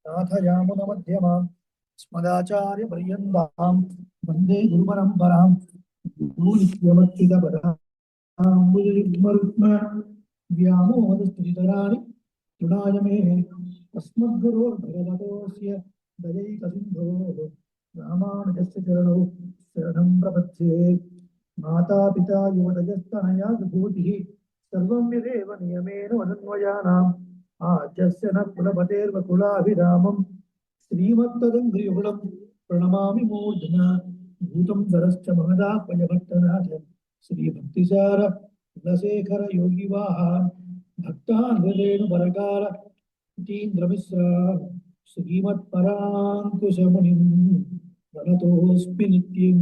नाथयामुनमध्यमाम् स्मदाचार्यपर्यन्तां वन्दे गुरुपरम्परां गुरुनित्यमच्युतपदाम्बुजयुग्मरुक्म व्यामोहदस्तुतितराणि तृणाय मेने अस्मद्गुरोर्भगवतोऽस्य दयैकसिन्धोः रामानुजस्य चरणौ शरणं प्रपद्ये मातापिता युवतयस्तनया विभूतिः सर्वं यदेव नियमेन वदन्वयानाम् आद्यस्य न कुलपतेर्वकुलाभिरामं श्रीमत्तदङ्घ्रियुगलं प्रणमामि मूर्धना भूतं सरश्च महदाह्वयभट्टनाथ श्रीभक्तिसार कुलशेखर योगिवाहान् भक्तान् हृदयेणुपरकार यतीन्द्रमिश्रा श्रीमत्पराङ्कुशमुनिं वनतोऽस्मि नित्यं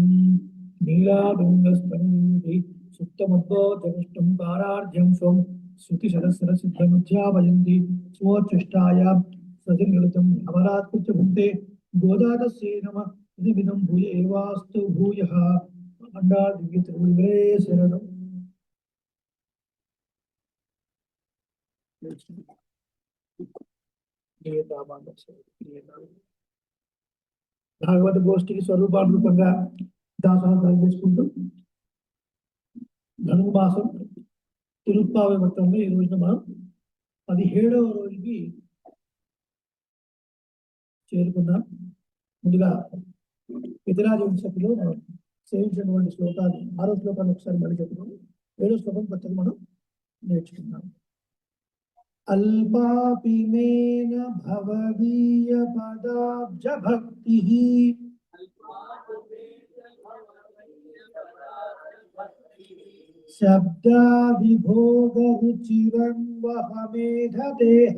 नीलाडुङ्गस्तनूति सुप्तमुद्बोधपुष्टं पारार्ध्यं स्वं श्रुतिशतसरसिद्धमुद्यापयन्ति स्वोच्छिष्टायां सजनिलितं अमलात्कृत्य भुङ्क्ते गोदातस्यै नमः इदमिदं भूय एवास्तु भूयः अण्डादिव्यतिरुविग्रे शरणम् భాగవత గోష్ఠికి స్వరూపానురూపంగా దాసోహం చేసుకుంటూ ధనుర్మాసం తిరుప్పావై మొత్తంలో ఈ రోజున మనం 17వ రోజుకి చేరుకున్నాం. ముందుగా ఇతరాది వంశకులు మనం సేవించినటువంటి శ్లోకాలు 6వ శ్లోకాన్ని ఒకసారి మళ్ళీ చెప్పుకుని 7వ శ్లోకం కొత్తగా మనం నేర్చుకున్నాం. अल्पापिमेन भवदीय पदाब्ज भक्तिः शब्दादिभोग रुचिरन्वहमेध देह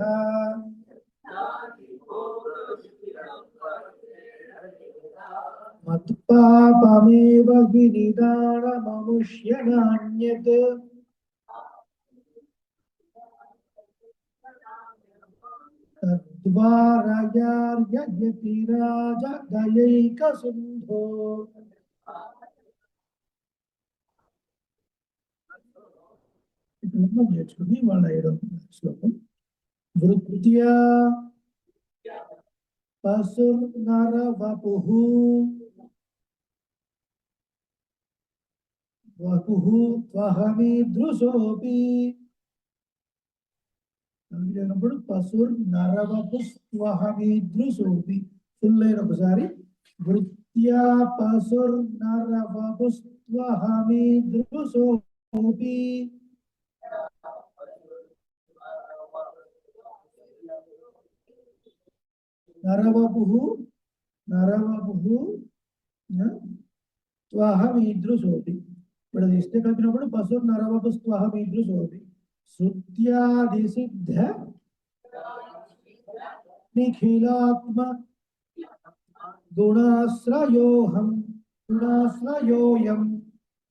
मत्पापमेव हि निदानममुष्य नान्यत् तद्वारयार्ययतिराज दयैकसिन्धो నేర్చుకుని వాళ్ళ 7వ శ్లోకం. వృత్యా పశుర్నరవపుః వపుః త్వహమీదృశోऽపి అప్పుడు పశుర్ నరవపుస్త్వహమీదృశోऽపి ఫుల్ అయిన ఒకసారి వృత్యా పశుర్ నరవపుస్త్వహమీదృశోऽపి నరవపుః త్వహమీదృశోऽపి ఇప్పుడు ఇష్ట కలిపినప్పుడు పశుర్ నరవపుస్త్వహమీదృశోऽపి श्रुत्यादिसिद्ध निखिलात्म गुणाश्रयोऽहं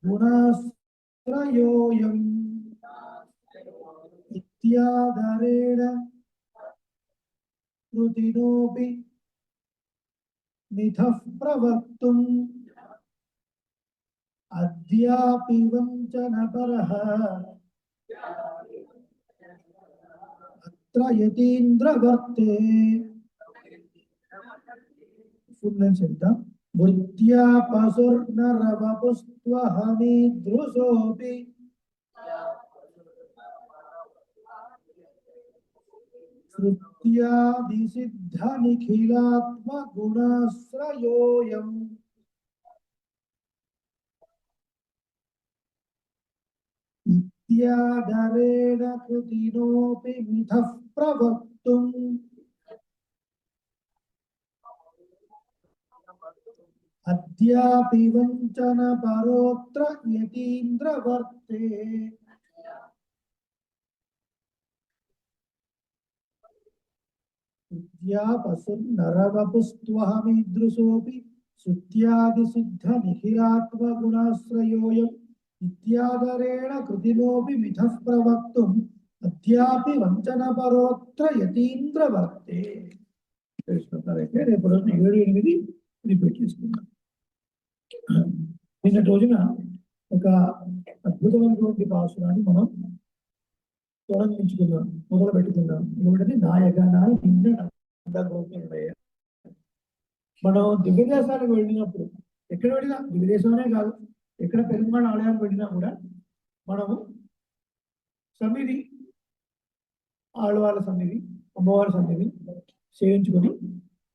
गुणाश्रयोऽयम् इत्यादरेण कृतिनोऽपि मिथः प्रवक्तुम् अद्यापि वञ्चनपरः अत्र यतीन्द्रवर्ते वृत्त्या पशुर्नरवपुस्त्वहमीदृशोऽपि श्रुत्यादिसिद्धनिखिलात्मगुणाश्रयोऽयम् इत्यादरेण कृतिनोऽपि मिथः प्रवक्तुम् अद्यापि वञ्चनपरोऽत्र यतीन्द्रवर्ते विद्या पशुर्नरवपुस्त्वहमीदृशोऽपि श्रुत्यादिसिद्धनिखिलात्मगुणाश्रयोऽयम् इत्यादरेण कृतिनोऽपि मिथः प्रवक्तुम् अद्यापि वञ्चनपरोऽत्र यतीन्द्रवर्ते. రేపు రోజున 7-8 రిపీట్ చేసుకుందాం. నిన్నటి రోజున ఒక అద్భుతమైనటువంటి పాసురాన్ని మనం తొలగించుకున్నాం, మొదలు పెట్టుకున్నాం. ఏమిటది? నాయకనా నిన్న నందగోపురుడయ్య. మనం దివ్యదేశానికి వెళ్ళినప్పుడు, ఎక్కడ వెళ్ళినా, దివ్యదేశమే కాదు, ఎక్కడ పెరుమాళ ఆలయానికి వెళ్ళినా కూడా మనము సన్నిధి, ఆళ్వాళ్ళ సన్నిధి, అమ్మవారి సన్నిధి సేవించుకొని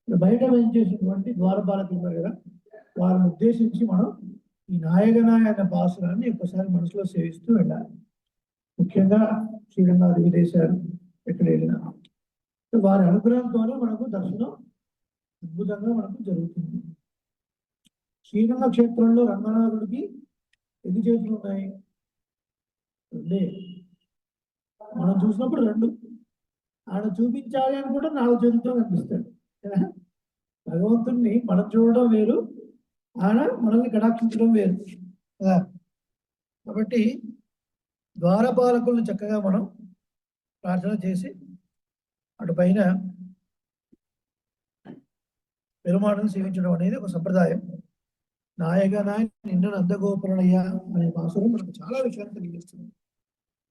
బయట వేయించేసినటువంటి ద్వారపాలకులు ఉన్నారు కదా, వారిని ఉద్దేశించి మనం ఈ నాయకనాయ అన్న పాసురాన్ని ఒకసారి మనసులో సేవిస్తూ వెళ్ళాలి. ముఖ్యంగా శ్రీరంగాది విదేశాలు ఎక్కడ వెళ్ళినా వారి అనుగ్రహంతోనే మనకు దర్శనం అద్భుతంగా మనకు జరుగుతుంది. శ్రీరంగ క్షేత్రంలో రంగనాథుడికి ఎన్ని చేతులు ఉన్నాయి? రెండే. మనం చూసినప్పుడు రెండు. ఆయన చూపించాలి అని కూడా 4 చేతులతో కనిపిస్తాడు కదా. భగవంతుణ్ణి మనం చూడడం వేరు, ఆయన మనల్ని కటాక్షించడం వేరు కదా. కాబట్టి ద్వారపాలకులను చక్కగా మనం ప్రార్థన చేసి అటు పైన పెరుమాళను సేవించడం అనేది ఒక సంప్రదాయం. నాయకనాయ నిన్న నందగోపురయ్య అనే పాసురం మనకు చాలా విషయాన్ని తెలియజేస్తుంది.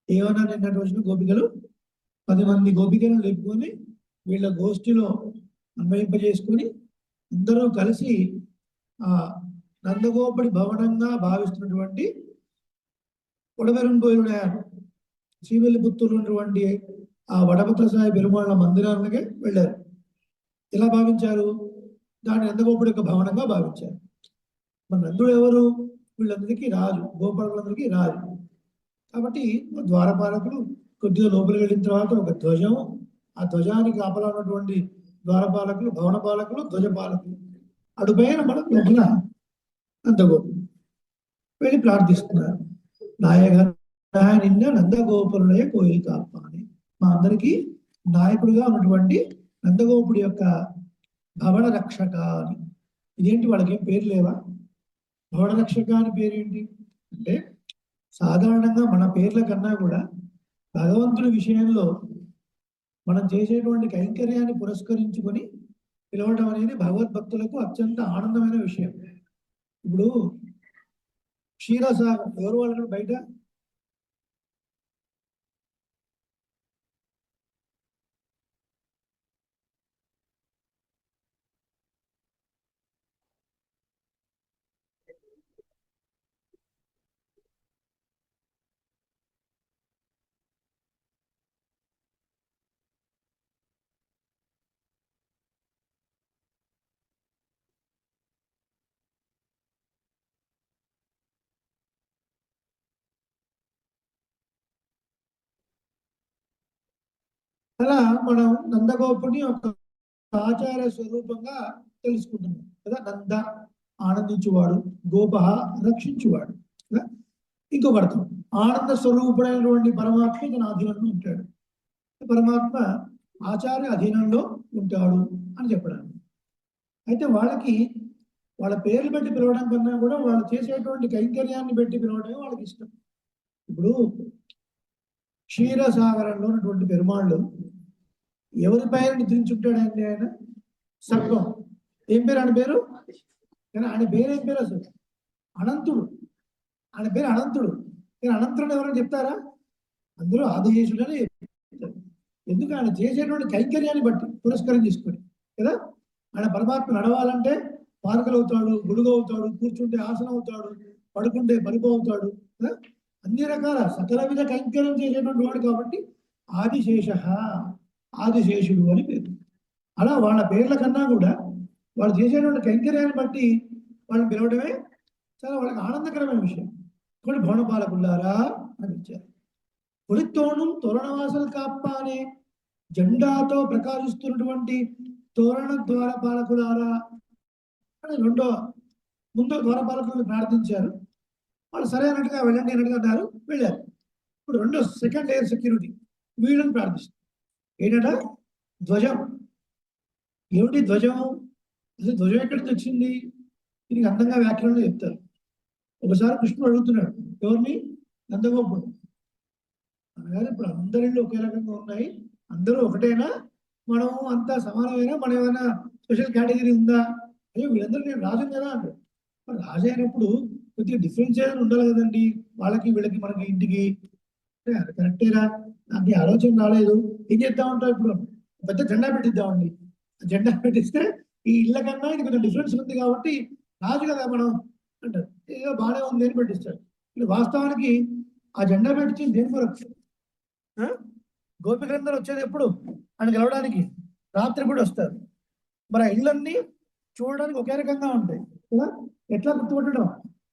ఏమన్నా నిన్నటి రోజున గోపికలు 10 మంది గోపికలను లేపుకొని వీళ్ళ గోష్ఠిలో అన్వయింపజేసుకొని అందరూ కలిసి ఆ నందగోపుడి భవనంగా భావిస్తున్నటువంటి ఉడవెరంబోయుడయ్యారు శ్రీవెల్లిపుత్తూరు ఉన్నటువంటి ఆ వడభద్రసాయి పెరుమాళ్ళ మందిరానికి వెళ్ళారు. ఎలా భావించారు? దాన్ని నందగోపుడి యొక్క భవనంగా భావించారు. మన నందుడు ఎవరు? వీళ్ళందరికీ రాజు, గోపాలందరికీ రాజు. కాబట్టి ద్వారపాలకులు కొద్దిగా లోపలికి వెళ్ళిన తర్వాత ఒక ధ్వజం, ఆ ధ్వజానికి కాపలా ఉన్నటువంటి ద్వారపాలకులు, భవన పాలకులు, ధ్వజపాలకులు, అటుపైన మనం లోపల నందగోపుడు వెళ్ళి ప్రార్థిస్తున్నారు. నాయక నిన్న నందగోపురుడయ్య కోయిల్ కాప అని, మా అందరికీ నాయకుడిగా ఉన్నటువంటి నందగోపుడి యొక్క భవన రక్షక అని. ఇదేంటి, వాళ్ళకి ఏం పేరు లేవా? భవన రక్షక అని పేరేంటి అంటే, సాధారణంగా మన పేర్ల కన్నా కూడా భగవంతుడి విషయంలో మనం చేసేటువంటి కైంకర్యాన్ని పురస్కరించుకొని పిలవడం అనేది భగవద్భక్తులకు అత్యంత ఆనందమైన విషయం. ఇప్పుడు క్షీరసాగర్ ఎవరు వాళ్ళు బయట? అలా మనం నందగోపుని ఒక ఆచార స్వరూపంగా తెలుసుకుంటున్నాం కదా. నంద ఆనందించువాడు, గోప రక్షించువాడు కదా. ఇంకొక అర్థం, ఆనంద స్వరూపుడైనటువంటి పరమాత్మ తన అధీనంలో ఉంటాడు, పరమాత్మ ఆచార్య అధీనంలో ఉంటాడు అని చెప్పడానికి. అయితే వాళ్ళకి వాళ్ళ పేర్లు పెట్టి పిలవడం కన్నా కూడా వాళ్ళు చేసేటువంటి కైంకర్యాన్ని పెట్టి పిలవడమే వాళ్ళకి ఇష్టం. ఇప్పుడు క్షీరసాగరంలో ఉన్నటువంటి పెరుమాళ్ళు ఎవరి పైన నిద్రించుంటాడండి? ఆయన సర్పం. ఏం పేరు ఆయన పేరు? కానీ ఆయన పేరు ఏం పేరు అసలు? అనంతుడు. ఆయన పేరు అనంతుడు. కానీ అనంతుడు ఎవరైనా చెప్తారా? అందరూ ఆదిశేషుడని చెప్తారు. ఎందుకు? ఆయన చేసేటువంటి కైంకర్యాన్ని బట్టి పురస్కారం చేసుకొని కదా. ఆయన పరమాత్మ నడవాలంటే పార్కలు అవుతాడు, గొడుగు అవుతాడు, కూర్చుంటే ఆసనం అవుతాడు, పడుకుంటే పరుపు అవుతాడు కదా. అన్ని రకాల సకల విధ కైంకర్యం చేసేటువంటి వాడు కాబట్టి ఆదిశేష, ఆదిశేషుడు అని పేరు. అలా వాళ్ళ పేర్ల కన్నా కూడా వాళ్ళు చేసేటువంటి కైంకర్యాన్ని బట్టి వాళ్ళని పిలవడమే చాలా వాళ్ళకి ఆనందకరమైన విషయం. కొన్ని భవనపాలకులారా అని ఇచ్చారు. కొలితోణం తోరణవాసలు కాప్ప అనే జెండాతో ప్రకాశిస్తున్నటువంటి తోరణ ద్వారపాలకులారా అని ముందు ద్వారపాలకులను ప్రార్థించారు. వాళ్ళు సరే అన్నట్టుగా వెళ్ళండి అన్నట్టుగా అన్నారు, వెళ్ళారు. ఇప్పుడు రెండో సెకండ్ లేయర్ సెక్యూరిటీ వీళ్ళని ప్రార్థిస్తారు. ఏంటంట? ధ్వజం. ఏమిటి ధ్వజం? అసలు ధ్వజం ఎక్కడి నుంచి వచ్చింది? దీనికి అందంగా వ్యాఖ్యానంలో చెప్తారు. ఒకసారి కృష్ణుడు అడుగుతున్నాడు ఎవరిని? నందగోపుడు. అనగానే ఇప్పుడు అందరిళ్ళు ఒకే రకంగా ఉన్నాయి, అందరూ ఒకటేనా, మనం అంతా సమానమైనా, మన ఏమైనా స్పెషల్ కేటగిరీ ఉందా? అయ్యో వీళ్ళందరూ నేను రాజు కదా అంటారు. మరి రాజు అయినప్పుడు కొద్దిగా డిఫరెన్షియేషన్ ఉండాలి కదండి, వాళ్ళకి వీళ్ళకి మనకి ఇంటికి. అది కరెక్టేరా, నాకు ఈ ఆలోచన రాలేదు, ఏం చేద్దామంటావు ఇప్పుడు, పెద్ద జెండా పెట్టిద్దామండి. జెండా పెట్టిస్తే ఈ ఇళ్ళ కన్నా ఇది కొంచెం డిఫరెన్స్ ఉంది కాబట్టి రాజు కదా మనం అంటారు, ఏదో బాగానే ఉంది అని పెట్టిస్తాడు. ఇది వాస్తవానికి ఆ జెండా పెట్టించింది దేని కొరకు? గోపికలందరూ వచ్చేది ఎప్పుడు ఆయన గెలవడానికి, రాత్రి కూడా వస్తారు. మరి ఆ ఇళ్ళన్నీ చూడడానికి ఒకే రకంగా ఉంటాయి కదా, ఎట్లా గుర్తుపట్టడం?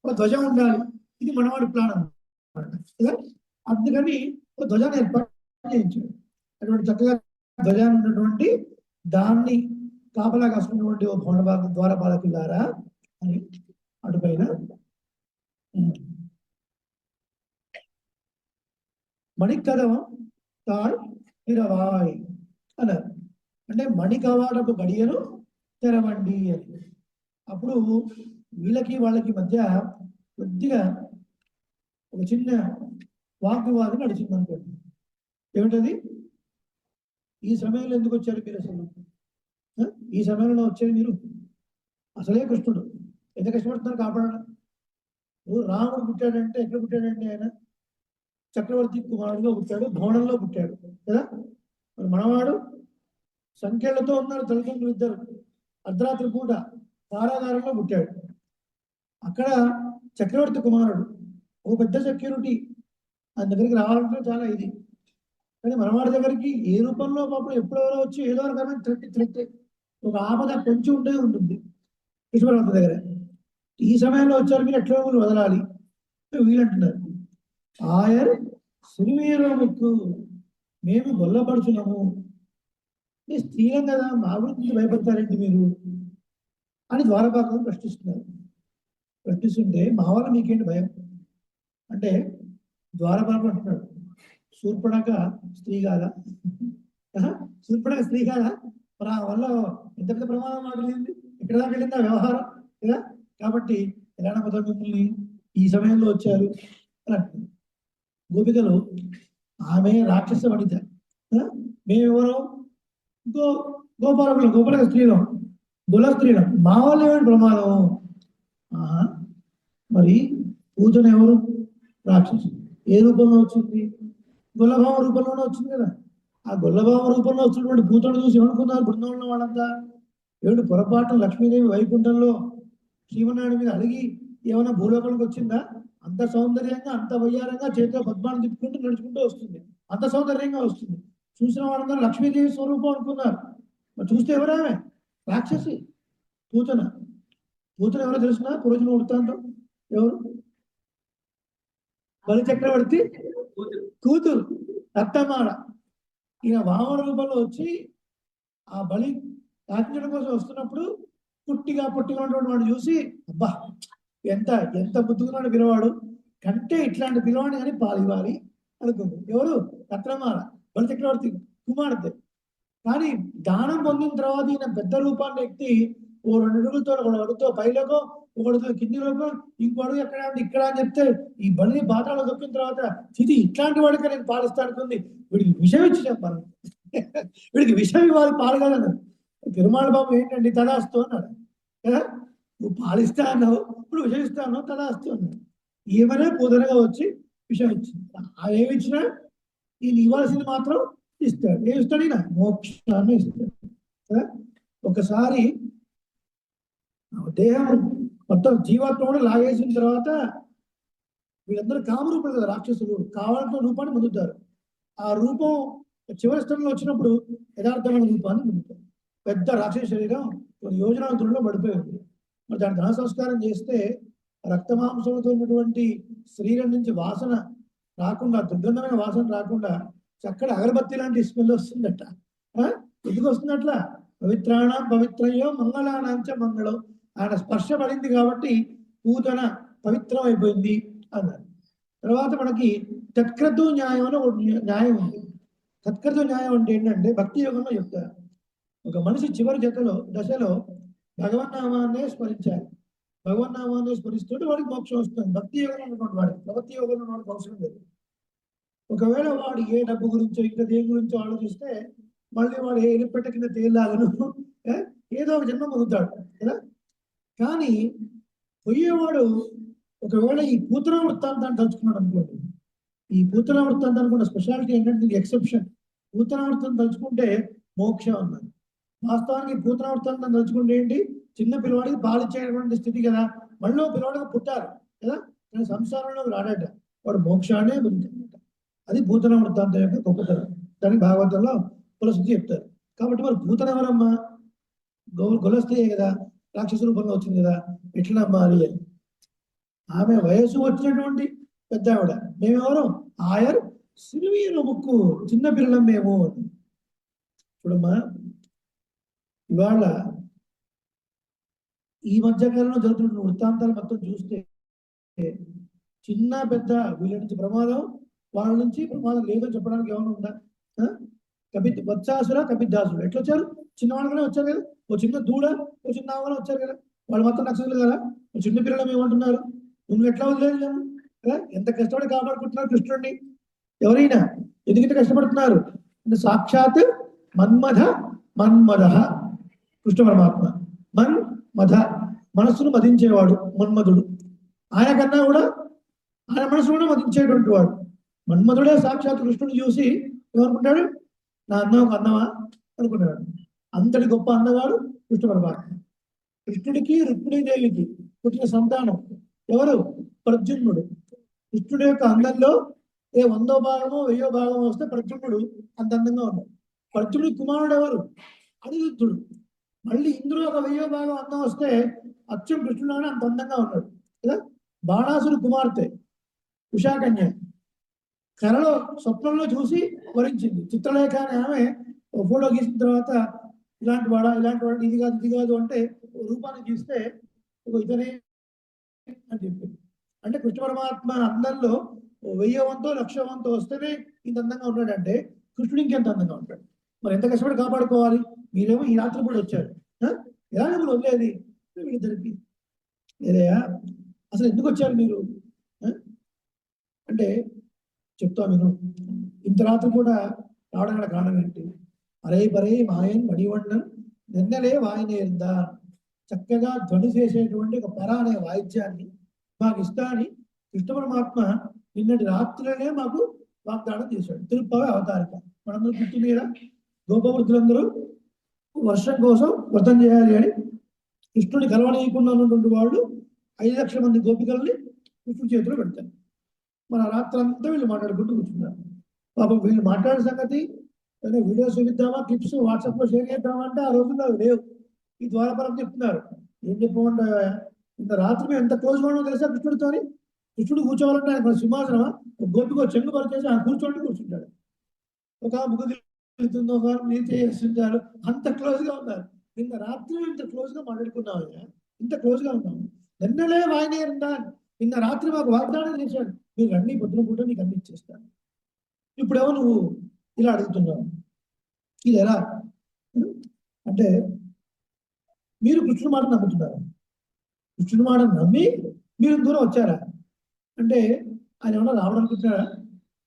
ఒక ధ్వజం ఉండాలి, ఇది మనవాడి ప్లాన్ అన్నమాట కదా. అందుకని ఒక ధ్వజాన్ని ఏర్పాటు చేయించాడు. అటువంటి చక్కగా ధ్వజాన్ని ఉన్నటువంటి దాన్ని కాపలా కాసుకున్నటువంటి ఓ ద్వారపాలకులారా అని అటుపైన మణికదవం తాళ్ తిరవాయ్ అన్నారు. అంటే మణి కవాటపు గడియలు తెరవండి అని. అప్పుడు వీళ్ళకి వాళ్ళకి మధ్య కొద్దిగా ఒక చిన్న వాగ్వివాదం నడిచింది అనుకోండి. ఏమిటది? ఈ సమయంలో ఎందుకు వచ్చారు మీరు అసలు? ఈ సమయంలో వచ్చారు మీరు? అసలే కృష్ణుడు ఎంత కష్టపడుతున్నారు కాపాడడం. రాముడు పుట్టాడంటే ఎక్కడ పుట్టాడండి? ఆయన చక్రవర్తి కుమారుడుగా పుట్టాడు, భవనంలో పుట్టాడు కదా. మరి మనవాడు సంఖ్యలతో ఉన్నారు తల్లిదండ్రులు ఇద్దరు, అర్ధరాత్రి పూట కారాగారంలో పుట్టాడు. అక్కడ చక్రవర్తి కుమారుడు, ఓ పెద్ద సెక్యూరిటీ, ఆయన దగ్గరికి రావాలంటే చాలా ఇది. కానీ మనవాడి దగ్గరికి ఏ రూపంలో పాపం ఎప్పుడెవరో వచ్చి ఏదో రకమైన థ్రెట్ ఒక ఆపద కొంచెం ఉంటే ఉంటుంది కృష్ణపర్వత దగ్గర. ఈ సమయంలో వచ్చారు మీరు, ఎట్లా వదలాలి వీళ్ళంటున్నారు. ఆయర్ సిరిమీరముకు మేము గొల్లపడుచున్నాము, మీ స్త్రీలం కదా, మా గురించి భయపడతారేంటి మీరు అని ద్వారపాలకులు ప్రశ్నిస్తున్నారు. ప్రశ్నిస్తుంటే మా వల్ల మీకేంటి భయం అంటే ద్వారపాలకులు అంటున్నాడు, శూర్పణఖ స్త్రీ కాదా? శూర్పణఖ స్త్రీ కాదా? మరి ఆ వల్ల ఎంత పెద్ద ప్రమాదం మాట్లాడింది, ఎక్కడ దాకా వెళ్ళింది ఆ వ్యవహారం కదా. కాబట్టి ఎలా నమ్ముతారు మిమ్మల్ని, ఈ సమయంలో వచ్చారు అని అంటున్నారు. గోపికలు ఆమె రాక్షస వనిత, మేమెవరో గోపాలకులు, గోపాలక స్త్రీలం, గుల స్త్రీలం, మా వాళ్ళు ఏమైనా ప్రమాదం? మరి పూజన ఎవరు? రాక్షసు. ఏ రూపంలో వచ్చింది? గొల్లభామ రూపంలోనే వచ్చింది కదా. ఆ గొల్లభామ రూపంలో వచ్చినటువంటి పూతను చూసి ఏమనుకున్నారు బృందంలో వాళ్ళంతా? ఏమిటి పొరపాటు లక్ష్మీదేవి వైకుంఠంలో శ్రీమన్నాయుడి మీద అడిగి ఏమైనా భూలోకానికి వచ్చిందా? అంత సౌందర్యంగా, అంత వయ్యారంగా చేతిలో పద్మాన్ని తిప్పుకుంటూ నడుచుకుంటూ వస్తుంది, అంత సౌందర్యంగా వస్తుంది. చూసిన వాళ్ళందరూ లక్ష్మీదేవి స్వరూపం అనుకున్నారు. మరి చూస్తే ఎవరామె? రాక్షసి పూతన. పూతన ఎవరో తెలిసిన పురోజన వృత్తాంతం? ఎవరు? బలి చక్రవర్తి కూతురు రక్తమాల. ఈయన వామన రూపంలో వచ్చి ఆ బలి యాచించడం కోసం వస్తున్నప్పుడు పుట్టిగా ఉన్నటువంటి వాడు చూసి, అబ్బా ఎంత ఎంత ముద్దుకున్నాడు పిల్లవాడు, కంటే ఇట్లాంటి పిల్లవాడిని కానీ పాలు ఇవ్వాలి అనుకుంది. ఎవరు? రత్నమాల, బలి చక్రవర్తి కుమార్తె. కానీ దానం పొందిన తర్వాత ఈయన పెద్ద రూపాన్ని ఎక్కి ఓ 2 అడుగులతో, ఒక అడుగుతో పైలోకో, ఒక అడుగుతో కిందిలోకో, ఇంకో అడుగు ఎక్కడ అంటే ఇక్కడ అని చెప్తే ఈ బలిని బాధలు దొక్కిన తర్వాత ఇది ఇట్లాంటి వాడికి నేను పాలిస్తా అనుకుంది. వీడికి విషయం ఇచ్చి చెప్పాలి, వీడికి విషయం ఇవ్వాలి, పాలగలను. తిరుమల బాబు ఏంటండి తదాస్తు అన్నాడు కదా. నువ్వు పాలిస్తా అన్నావు, ఇప్పుడు విషయం ఇస్తా అన్నావు, తదాస్తు అన్నావు. ఏమైనా పూదనగా వచ్చి విషయం ఇచ్చింది. ఏమి ఇచ్చినా ఈయన ఇవ్వాల్సింది మాత్రం ఇస్తాడు. ఏమి ఇస్తాడు? ఈయన మోక్షాన్ని ఇస్తాడు. ఒకసారి దేహం మొత్తం జీవాత్మ కూడా లాగేసిన తర్వాత వీళ్ళందరూ కామరూపాలు కదా రాక్షసులు, కావాలంటే రూపాన్ని పొందుతారు. ఆ రూపం చివరి స్థలంలో వచ్చినప్పుడు యథార్థమైన రూపాన్ని పొందుతారు. పెద్ద రాక్షస శరీరం కొన్ని యోజనాల దూరంలో పడిపోయింది. మరి దాని దహన సంస్కారం చేస్తే రక్తమాంసంతో ఉన్నటువంటి శరీరం నుంచి వాసన రాకుండా, దుర్గంధమైన వాసన రాకుండా చక్కటి అగరబత్తి లాంటి స్మెల్ వస్తుందట. ఎందుకు వస్తుందట్లా? పవిత్రాణం పవిత్రయో మంగళానాంచ మంగళం. ఆయన స్పర్శ పడింది కాబట్టి పూతన పవిత్రం అయిపోయింది అన్నారు. తర్వాత మనకి తత్కృత న్యాయం అని ఒక న్యాయం ఉంది. తత్కృత న్యాయం అంటే ఏంటంటే భక్తి యోగంలో చెప్తారు, ఒక మనిషి చివరి దశలో భగవన్నామాన్నే స్మరించాలి. భగవన్నామాన్నే స్మరిస్తుంటే వాడికి మోక్షం వస్తుంది. భక్తి యోగంలో ఉన్నటువంటి వాడికి, ప్రవృత్తి యోగంలో ఉన్నవాడికి అవసరం లేదు. ఒకవేళ వాడు ఏ డబ్బు గురించో ఇంకా దేని గురించో ఆలోచిస్తే మళ్ళీ వాడు ఏ ఎలిపెట్ట కింద తేలాగను ఏదో ఒక జన్మ పొందుతాడు కదా. కానీ పోయేవాడు ఒకవేళ ఈ పూతన వృత్తాంతాన్ని తలుచుకున్నాడు అనుకోండి, ఈ పూతన వృత్తాంతానికి ఉన్న స్పెషాలిటీ ఏంటంటే దీనికి ఎక్సెప్షన్. పూతన వృత్తం తలుచుకుంటే మోక్షం అన్నారు. వాస్తవానికి పూతన వృత్తాంతం తలుచుకుంటే ఏంటి, చిన్న పిల్లవాడికి పాలిచ్చేటువంటి స్థితి కదా, మళ్ళీ పిల్లవాడికి పుట్టారు కదా, కానీ సంసారంలో రాడట, వాడు మోక్షాన్ని పొందుతాడట. అది పూతన వృత్తాంతం యొక్క గొప్పతనం. దానికి భాగవతంలో కులశుద్ధి చెప్తారు. కాబట్టి మరి పూతన ఎవరమ్మా? కులస్తే కదా, రాక్షస రూపంలో వచ్చింది కదా, ఎట్లా నమ్మాలి అని. ఆమె వయసు వచ్చినటువంటి పెద్ద ఆవిడ, మేమెవరు ఆయర్ సిరివీరు ముక్కు, చిన్న పిల్లలం మేము. చూడమ్మా, ఇవాళ ఈ మధ్యకాలంలో జరుగుతున్న వృత్తాంతాలు మొత్తం చూస్తే చిన్న పెద్ద వీళ్ళ నుంచి ప్రమాదం, వాళ్ళ నుంచి ప్రమాదం లేదని చెప్పడానికి ఏమైనా ఉందా? వత్సాసుర కపిద్దాసుడు ఎట్లా వచ్చారు? చిన్నవాళ్ళుగానే వచ్చారు కదా. ఓ చిన్న దూడ, ఓ చిన్న ఆవుగా వచ్చారు కదా, వాళ్ళు మొత్తం నక్షత్రాలు కదా. చిన్న పిల్లలు ఏమంటున్నారు, నువ్వు ఎట్లా వదిలేదు కదా, ఎంత కష్టపడి కాపాడుకుంటున్నారు కృష్ణుడిని. ఎవరైనా ఎందుకంటే కష్టపడుతున్నారు అంటే సాక్షాత్ మన్మథ మన్మద కృష్ణ పరమాత్మ. మన్మథ మనస్సును మదించేవాడు మన్మధుడు. ఆయన కన్నా కూడా ఆయన మనసు కూడా మదించేటువంటి వాడు. మన్మధుడే సాక్షాత్ కృష్ణుని చూసి ఏమనుకుంటాడు, నా అన్నం ఒక అన్నమా అనుకున్నాడు. అంతటి గొప్ప అన్నవాడు కృష్ణ పరమాత్మ. కృష్ణుడికి రుక్మిణీదేవికి పుట్టిన సంతానం ఎవరు? ప్రద్యుమ్నుడు. కృష్ణుడి యొక్క అందంలో 100వ భాగమో 1000వ భాగమో వస్తే ప్రద్యుమ్నుడు అంత అందంగా ఉన్నాడు. ప్రద్యుమ్నుడి కుమారుడు ఎవరు? అనిరుద్ధుడు. మళ్ళీ ఇందులో ఒక 1000వ భాగం అందం వస్తే అచ్చం కృష్ణుడు అంత అందంగా ఉన్నాడు కదా. బాణాసురు కుమార్తె ఉషాకన్య కళలో స్వప్నంలో చూసి వరించింది. చిత్రలేఖ అని ఆమె ఫోటో గీసిన తర్వాత ఇలాంటి వాడా ఇది కాదు అంటే రూపాన్ని గీస్తే ఇతనే అని చెప్పింది. అంటే కృష్ణ పరమాత్మ అందంలో 1000 వంతో 1,00,000 వంతో వస్తేనే ఇంత అందంగా ఉంటాడంటే కృష్ణుడు ఇంకెంత అందంగా ఉంటాడు. మరి ఎంత కష్టపడి కాపాడుకోవాలి. మీరేమో ఈ రాత్రి కూడా వచ్చారు, ఎలాగ మీరు వదిలేది వీళ్ళిద్దరికి లేదయా, అసలు ఎందుకు వచ్చారు మీరు అంటే చెప్తా విను. ఇంత రాత్రి కూడా రావడం గల కారణం ఏంటి? అరే పరే మాయన్ మణివಣ್ಣన్ నిన్నలే వాయినేందా, చక్కగా ధ్వని చేసేటువంటి ఒక పర అనే వాయిద్యాన్ని మాకు ఇస్తాని కృష్ణ పరమాత్మ నిన్నటి రాత్రిలోనే మాకు వాగ్దానం చేశాడు. తిరుపతి అవతారిక మనందరూ గుర్తు మీద గోపవృద్ధులందరూ వర్షం కోసం వ్రతం చేయాలి అని కృష్ణుని కలవనీయకుండా ఉన్నటువంటి వాళ్ళు 5 లక్షల మంది గోపికల్ని కృష్ణుడి చేతిలో పెడతారు. మన రాత్రంతా వీళ్ళు మాట్లాడుకుంటూ కూర్చున్నారు. పాపం వీళ్ళు మాట్లాడే సంగతి వీడియోస్ చూపిద్దామా, క్లిప్స్ వాట్సాప్లో షేర్ చేద్దామా అంటే ఆ రోజుల్లో లేవు. ఈ ద్వారపరం చెప్తున్నారు. ఏం చెప్పమంటే ఇంత రాత్రి మేము ఎంత క్లోజ్గా ఉన్నామో తెలుసా కృష్ణుడితోని. కృష్ణుడు కూర్చోవాలంటే ఆయన సింహాసనమా, ఒక గోపికో చెంగు పరిచేసి ఆయన కూర్చుంటాడు. ఒక ముగ్గు వెళ్తుందో మీరు చేస్తుంటారు. అంత క్లోజ్గా ఉన్నారు. నిన్న రాత్రి ఇంత క్లోజ్గా మాట్లాడుకున్నాము, ఇంత క్లోజ్గా ఉన్నాము. నిన్నలే వాయినే ఉంటాను, నిన్న రాత్రి మాకు వాగ్దానం చేశాడు, మీరు అన్ని పొద్దున పూట నీకు అన్ని ఇచ్చేస్తాను. ఇప్పుడేమో నువ్వు ఇలా అడుగుతున్నావు. ఇది ఎలా అంటే మీరు కృష్ణుడి మాట నమ్ముతున్నారు. కృష్ణుడి మాట నమ్మి మీరు దూరం వచ్చారా అంటే ఆయన ఏమన్నా రావడం అనుకుంటున్నారా?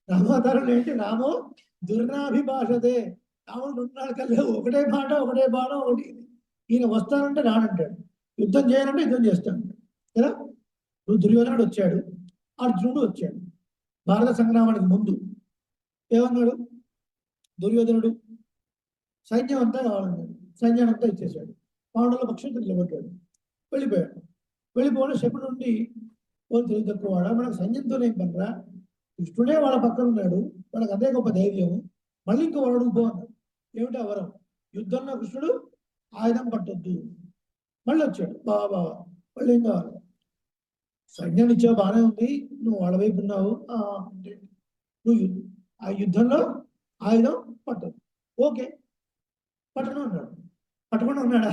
రామావతారం ఏంటి? రామో దుర్నాభిభాషతే. రాముడు 2 నాలుగు కల్లా ఒకటే మాట, ఒకటే బాణం, ఒకటి. ఈయన వస్తానంటే రానంటాడు, యుద్ధం చేయాలంటే యుద్ధం చేస్తాడు కదా. నువ్వు దుర్యోధనుడు వచ్చాడు, అర్జునుడు వచ్చాడు. భారత సంగ్రామానికి ముందు ఏమన్నాడు దుర్యోధనుడు? సైన్యం అంతా కావాలన్నాడు. సైన్యాన్ని అంతా ఇచ్చేశాడు. పాండవుల పక్షం నిలబడ్డాడు, వెళ్ళిపోయాడు. వెళ్ళిపోవడం శకుడు నుండి వాళ్ళు తెలివి తక్కువవాడా, మనకు సైన్యంతోనే ఏం పనరా, కృష్ణుడే వాళ్ళ పక్కన ఉన్నాడు, వాళ్ళకి అదే గొప్ప ధైర్యం, మళ్ళీ ఇంకో వాడు పోన్నాడు. ఏమిటి ఆ వరం? యుద్ధంలో కృష్ణుడు ఆయుధం పట్టొద్దు. మళ్ళీ వచ్చాడు, బాబా మళ్ళీ ఏం కావాలి? సైన్యాన్ని ఇచ్చావు బాగానే ఉంది, నువ్వు వాళ్ళ వైపు ఉన్నావు, నువ్వు ఆ యుద్ధంలో ఆయుధం పట్టదు. ఓకే, పట్టను అన్నాడు. పట్టకుండా ఉన్నాడా?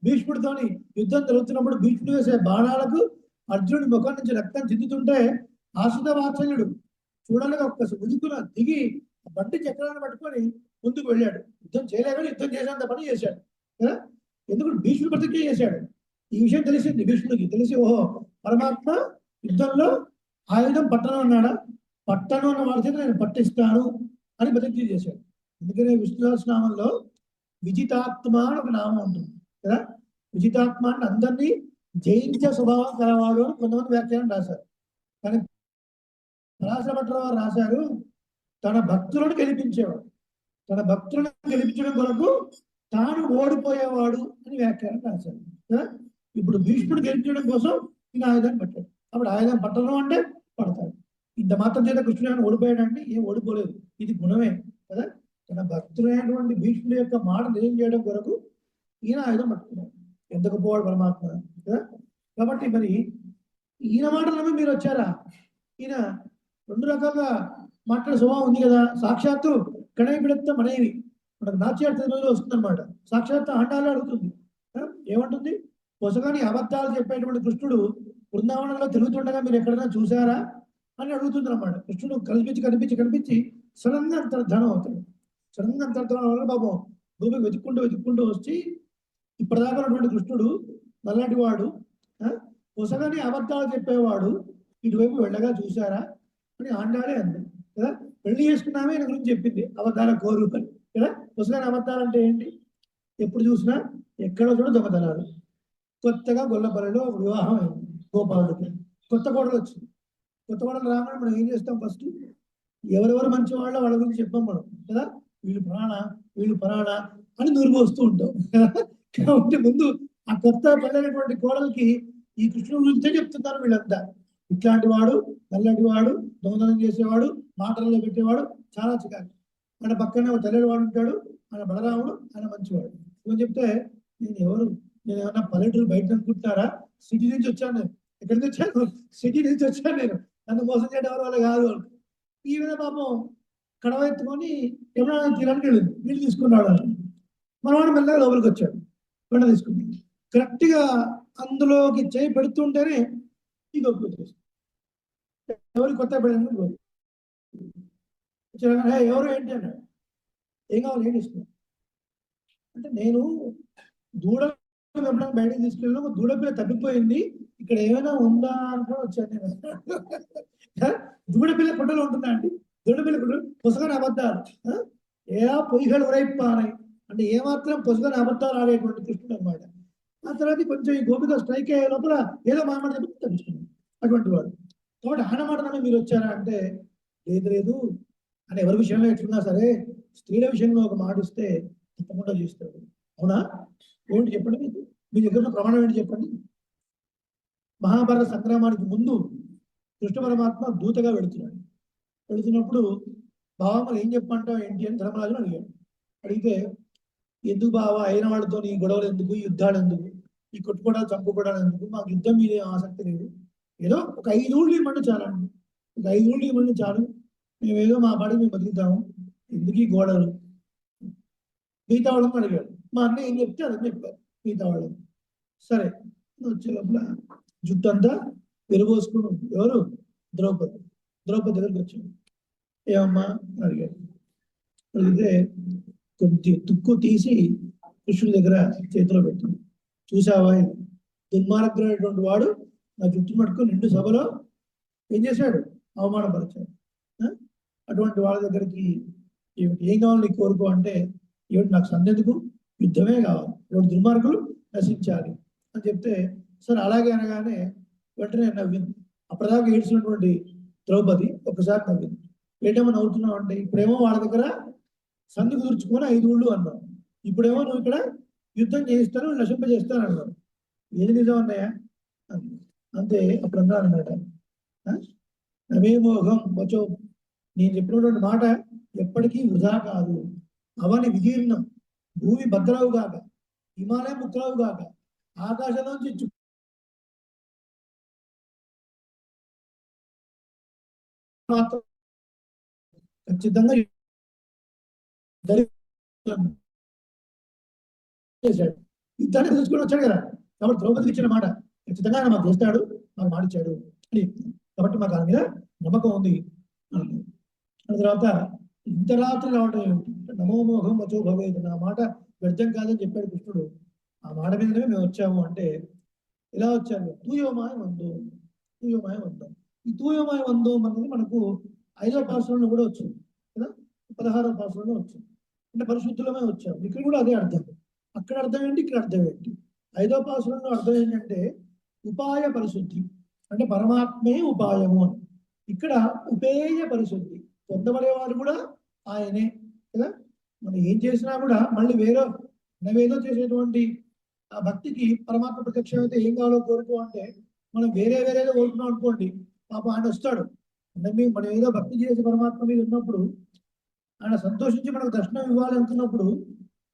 భీష్ముడితోని యుద్ధం జరుగుతున్నప్పుడు భీష్ముడు వేసే బాణాలకు అర్జునుడి ముఖం నుంచి రక్తం చిందుతుంటే ఆశ్రిత వాత్సల్యుడు చూడలేక ఒక్క ఉదుకున దిగి బండి చక్రాన్ని పట్టుకొని ముందుకు వెళ్ళాడు. యుద్ధం చేయలేక యుద్ధం చేసేంత పని చేశాడు కదా. ఎందుకు? భీష్ముడు ప్రతిజ్ఞ చేశాడు. ఈ విషయం తెలిసింది భీష్ముడికి. తెలిసి ఓహో పరమాత్మ యుద్ధంలో ఆయుధం పట్టణం అన్నాడా, పట్టణం అన్న వాడి చేత నేను పట్టిస్తాను అని ప్రతిజ్ఞ చేశాడు. అందుకనే విష్ణు సహస్రనామంలో విజితాత్మ అని ఒక నామం ఉంటుంది కదా. విజితాత్మ అంటే అందరినీ జయించే స్వభావం కలవాడు అని కొంతమంది వ్యాఖ్యానం రాశారు. కానీ పరాశర భట్టర్ వారు రాశారు, తన భక్తులను గెలిపించేవాడు, తన భక్తులను గెలిపించడం కొరకు తాను ఓడిపోయేవాడు అని వ్యాఖ్యానం రాశాడు. ఇప్పుడు భీష్ముడు గెలిపించడం కోసం ఈయన ఆయుధాన్ని పట్టాడు. అప్పుడు ఆయుధం పట్టడం అంటే పడతాడు. ఇంత మాత్రం చేత కృష్ణుడు ఆయన ఓడిపోయాడంటే ఏం ఓడిపోలేదు, ఇది గుణమే కదా. తన భక్తులైనటువంటి భీష్ముడి యొక్క మాట నిజం చేయడం కొరకు ఈయన ఆయుధం పట్టుకున్నాడు. ఎందుకు పోవాడు పరమాత్మ కదా. కాబట్టి మరి ఈయన మాటలను మీరు వచ్చారా? ఈయన రెండు రకాలుగా మాట్లాడే స్వభావం ఉంది కదా. సాక్షాత్తు కణైపిడత్త మనైవి మనకు నాట్యార్థంలో వస్తుంది అనమాట. సాక్షాత్తు ఆండాలే అడుగుతుంది, ఏమంటుంది? పొసగాని అబద్ధాలు చెప్పేటువంటి కృష్ణుడు బృందావనంలో తిరుగుతుండగా మీరు ఎక్కడైనా చూసారా అని అడుగుతుంది అనమాట. కృష్ణుడు కనిపించి సడన్ గా అంతర్ధానం అవుతాడు. సడన్ గా అంతర్ధానం వల్ల పాపం భూమి వెతుక్కుంటూ వచ్చి ఇప్పటిదాకా ఉన్నటువంటి కృష్ణుడు నల్లటి వాడు, పొసగాని అబద్ధాలు చెప్పేవాడు ఇటువైపు వెళ్ళగా చూసారా అని ఆండాలే అంది కదా. పెళ్లి చేసుకున్నామే ఈయన గురించి చెప్పింది, అబద్ధాల కోరు అని కదా. పొసగాని అబద్ధాలు అంటే ఏంటి? ఎప్పుడు చూసినా ఎక్కడో చూడ దొంగతనాలు. కొత్తగా గొల్లపల్లిలో వివాహం అయింది గోపాలుడికి, కొత్త కోడలు వచ్చింది. కొత్త కోడలు రాగానే మనం ఏం చేస్తాం? ఫస్ట్ ఎవరెవరు మంచి వాళ్ళో వాళ్ళ గురించి చెప్పాం మనం కదా. వీళ్ళు పరాణ అని నూరిపోస్తూ ఉంటాం. కాబట్టి ముందు ఆ కొత్త పెళ్ళైనటువంటి కోడలికి ఈ కృష్ణుడి గురించే చెప్తున్నారు వీళ్ళంతా. ఇట్లాంటి వాడు, నల్లటి వాడు, దొంగతనం చేసేవాడు, మాటల్లో పెట్టేవాడు, చాలా చికాకు. ఆయన పక్కనే ఒక తెల్లటి వాడు ఉంటాడు, ఆయన బలరాముడు, ఆయన మంచివాడు. ఇవన్నీ చెప్తే నేను ఏమన్నా పల్లెటూరు బయట అనుకుంటున్నారా? సిటీ నుంచి వచ్చాను నేను. ఎక్కడి నుంచి వచ్చాను? సిటీ నుంచి వచ్చాను నేను. నన్ను మోసం చేయడం ఎవరి వల్ల కాదు. ఈ విధంగా పాపం కడవ ఎత్తుకొని ఎప్పుడైనా తీరానికి వెళ్ళింది, నీళ్ళు తీసుకున్నాడు. మనవాడు మెల్లగా లోపలికి వచ్చాడు, వెంట తీసుకున్నాడు. కరెక్ట్ గా అందులోకి చేయి పెడుతుంటేనే ఈ గొప్ప వచ్చేసి ఎవరు కొత్త పెళ్ళి ఎవరు ఏంటి అన్నాడు. ఏం కావాలి, ఏం ఇస్తున్నాడు అంటే, నేను దూడ ఎప్పుడైనా బయటకు తీసుకెళ్ళినా దూడ పిల్ల తప్పిపోయింది, ఇక్కడ ఏమైనా ఉందా అనుకుని వచ్చాను నేను. దూడ పిల్ల గుడ్డలో ఉంటుందా అండి? దూడ పిల్ల గుడ్డలు పుస్తకాన్ని అబద్ధాలు ఏలా పొయ్యిలు ఉరైపానాయి అంటే ఏమాత్రం పుస్తకాన్ని అబద్ధాలు ఆడేటువంటి కృష్ణుడు అనమాట. ఆ తర్వాత కొంచెం ఈ గోపిక స్ట్రైక్ అయ్యే లోపల ఏదో మాట చెప్పి తప్పించుకున్నాడు అటువంటి వాడు. కాబట్టి ఆయన మాట మీరు వచ్చారా అంటే లేదు అని ఎవరి విషయంలో ఎట్లున్నా సరే స్త్రీల విషయంలో ఒక మాట ఇస్తే తప్పకుండా చేస్తాడు. అవునా? ఏంటి చెప్పండి, మీ దగ్గర ప్రమాణం ఏంటి చెప్పండి. మహాభారత సంగ్రామానికి ముందు కృష్ణ పరమాత్మ దూతగా వెళుతున్నప్పుడు బావమ్మలు ఏం చెప్పంటావు ఏంటి అని ధర్మరాజును అడిగాడు. అడిగితే ఎందుకు బావ, అయిన వాళ్ళతో ఈ గొడవలు ఎందుకు, ఈ యుద్ధాలు ఎందుకు, ఈ కొట్టుకోవడాలు చంపుకోవడాలు ఎందుకు, మాకు యుద్ధం మీద ఆసక్తి లేదు, ఏదో ఒక 5 ఊళ్ళు ఇవ్వండి చాలండి, ఒక 5 ఊళ్ళు ఇవ్వండి చాలు, మేమేదో మా పాటికి మేము బతుకుతాము, ఎందుకు ఈ గోడలు. మిగతా వాళ్ళని అడిగాడు. మా అన్నయ్య ఏం చెప్తే అదని చెప్పారు మిగతా వాళ్ళు. సరే వచ్చే లోపల జుట్టు అంతా వెలుబోసుకుని ఎవరు ద్రౌపది దగ్గరికి వచ్చాడు. ఏమమ్మా అని అడిగాడు. అడిగితే కొంచెం తుక్కు తీసి కృష్ణుడి దగ్గర చేతిలో పెట్టింది. చూసావా, దుర్మార్గుడైనటువంటి వాడు నా జుట్టు పట్టుకుని నిండు సభలో ఏం చేశాడు? అవమానపరిచాడు. అటువంటి వాళ్ళ దగ్గరికి ఏం కావాలి నీకు కోరుకో అంటే, ఏమిటి నాకు సందెందుకు, యుద్ధమే కావాలి, ఎవరు దుర్మార్గులు నశించాలి అని చెప్తే, సరే అలాగే అనగానే వెంటనే నవ్వింది. అప్పటిదాకా ఏడ్చినటువంటి ద్రౌపది ఒక్కసారి నవ్వింది. ఏంటేమో నవ్వుతున్నావు అంటే, ఇప్పుడేమో వాళ్ళ దగ్గర సంధి కుదుర్చుకొని 5 ఊళ్ళు అన్నావు, ఇప్పుడేమో నువ్వు ఇక్కడ యుద్ధం చేయిస్తాను నశింపజేస్తాను అన్నావు, ఏది నిజం అన్నాయా అంతే. అప్పుడు అన్నా అనమాట, నమే మోహం వచో, నేను చెప్పినటువంటి మాట ఎప్పటికీ వృధా కాదు. అవని విదీర్ణం, భూమి బద్దలవు కాక, హిమాలయం ముక్కలవు కాక, ఆకాశంలోంచి ఖచ్చితంగా చేశాడు. యుద్ధాన్ని తెలుసుకొని వచ్చాడు కదా. కాబట్టి ద్రౌపదికి ఇచ్చిన మాట ఖచ్చితంగా ఆయన మాకు చేస్తాడు, మాకు మాట ఇచ్చాడు అని. కాబట్టి మాకు ఆయన మీద నమ్మకం ఉంది. ఆ తర్వాత ఇంత రాత్రి రావడం ఏమిటి, నమోమోహం వచో భవేది, నా మాట వ్యర్థం కాదని చెప్పాడు కృష్ణుడు. ఆ మాట మీదనే మేము వచ్చాము అంటే, ఎలా వచ్చాము? తూయోమాయ వందో. ఈ తూయోమాయ వందో అన్నది మనకు 5వ పాఠంలో కూడా వచ్చింది కదా, 16వ పాఠంలో వచ్చింది. అంటే పరిశుద్ధులమే వచ్చాము. ఇక్కడ కూడా అదే అర్థం. అక్కడ అర్థం ఏంటి, ఇక్కడ అర్థం ఏంటి? 5వ పాఠంలో అర్థం ఏంటంటే ఉపాయ పరిశుద్ధి, అంటే పరమాత్మే ఉపాయము అని. ఇక్కడ ఉపేయ పరిశుద్ధి పొందబడేవాడు కూడా ఆయనే కదా. మనం ఏం చేసినా కూడా మళ్ళీ వేరేదో చేసేటువంటి ఆ భక్తికి పరమాత్మ ప్రత్యక్షం అయితే ఏం కావాలో కోరుకో అంటే మనం వేరేదో కోరుకున్నాం అనుకోండి, పాప ఆయన వస్తాడు. అంటే మనం ఏదో భక్తి చేసి పరమాత్మ మీద ఉన్నప్పుడు ఆయన సంతోషించి మనకు దర్శనం ఇవ్వాలి అనుకున్నప్పుడు,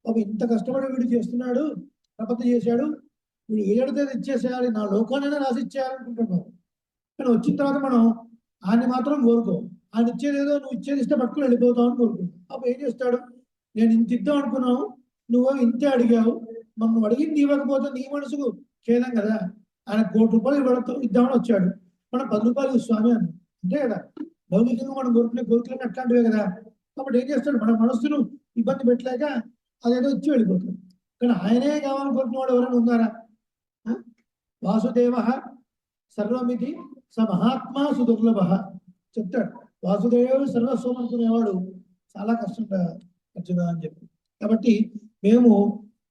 పాప ఇంత కష్టపడి వీడు చేస్తున్నాడు, ప్రపత్తి చేశాడు, వీడు ఏడితే ఇచ్చేసేయాలి, నా లోకానైనా రాసి ఇచ్చేయాలనుకుంటున్నాం. కానీ వచ్చిన తర్వాత మనం ఆయన మాత్రం కోరుకో, ఆయన ఇచ్చేదేదో నువ్వు ఇచ్చేది ఇస్తే పట్టుకుని వెళ్ళిపోతావు అని కోరుకుంటావు. అప్పుడు ఏం చేస్తాడు, నేను ఇంత ఇద్దాం అనుకున్నావు, నువ్వు ఇంతే అడిగావు, మనం నువ్వు అడిగింది ఇవ్వకపోతే నీ మనసుకు చేయలేం కదా. ఆయన ₹1,00,000 ఇద్దామని వచ్చాడు, మనం ₹10 స్వామి అన్నాం, అంతే కదా. లౌకికంగా మనం కోరుకునే కోరికలు అట్లాంటివే కదా. కాబట్టి ఏం చేస్తాడు, మన మనస్సును ఇబ్బంది పెట్టలేక అదేదో ఇచ్చి వెళ్ళిపోతాడు. కానీ ఆయనే కావాలని కోరుకున్న వాడు ఎవరైనా ఉన్నారా? వాసుదేవ సర్వమితి స మహాత్మా సుదుర్లభ చెప్తాడు. వాసుదేవుడు సర్వస్వం అనుకునేవాడు చాలా కష్టంగా అర్జున అని చెప్పి. కాబట్టి మేము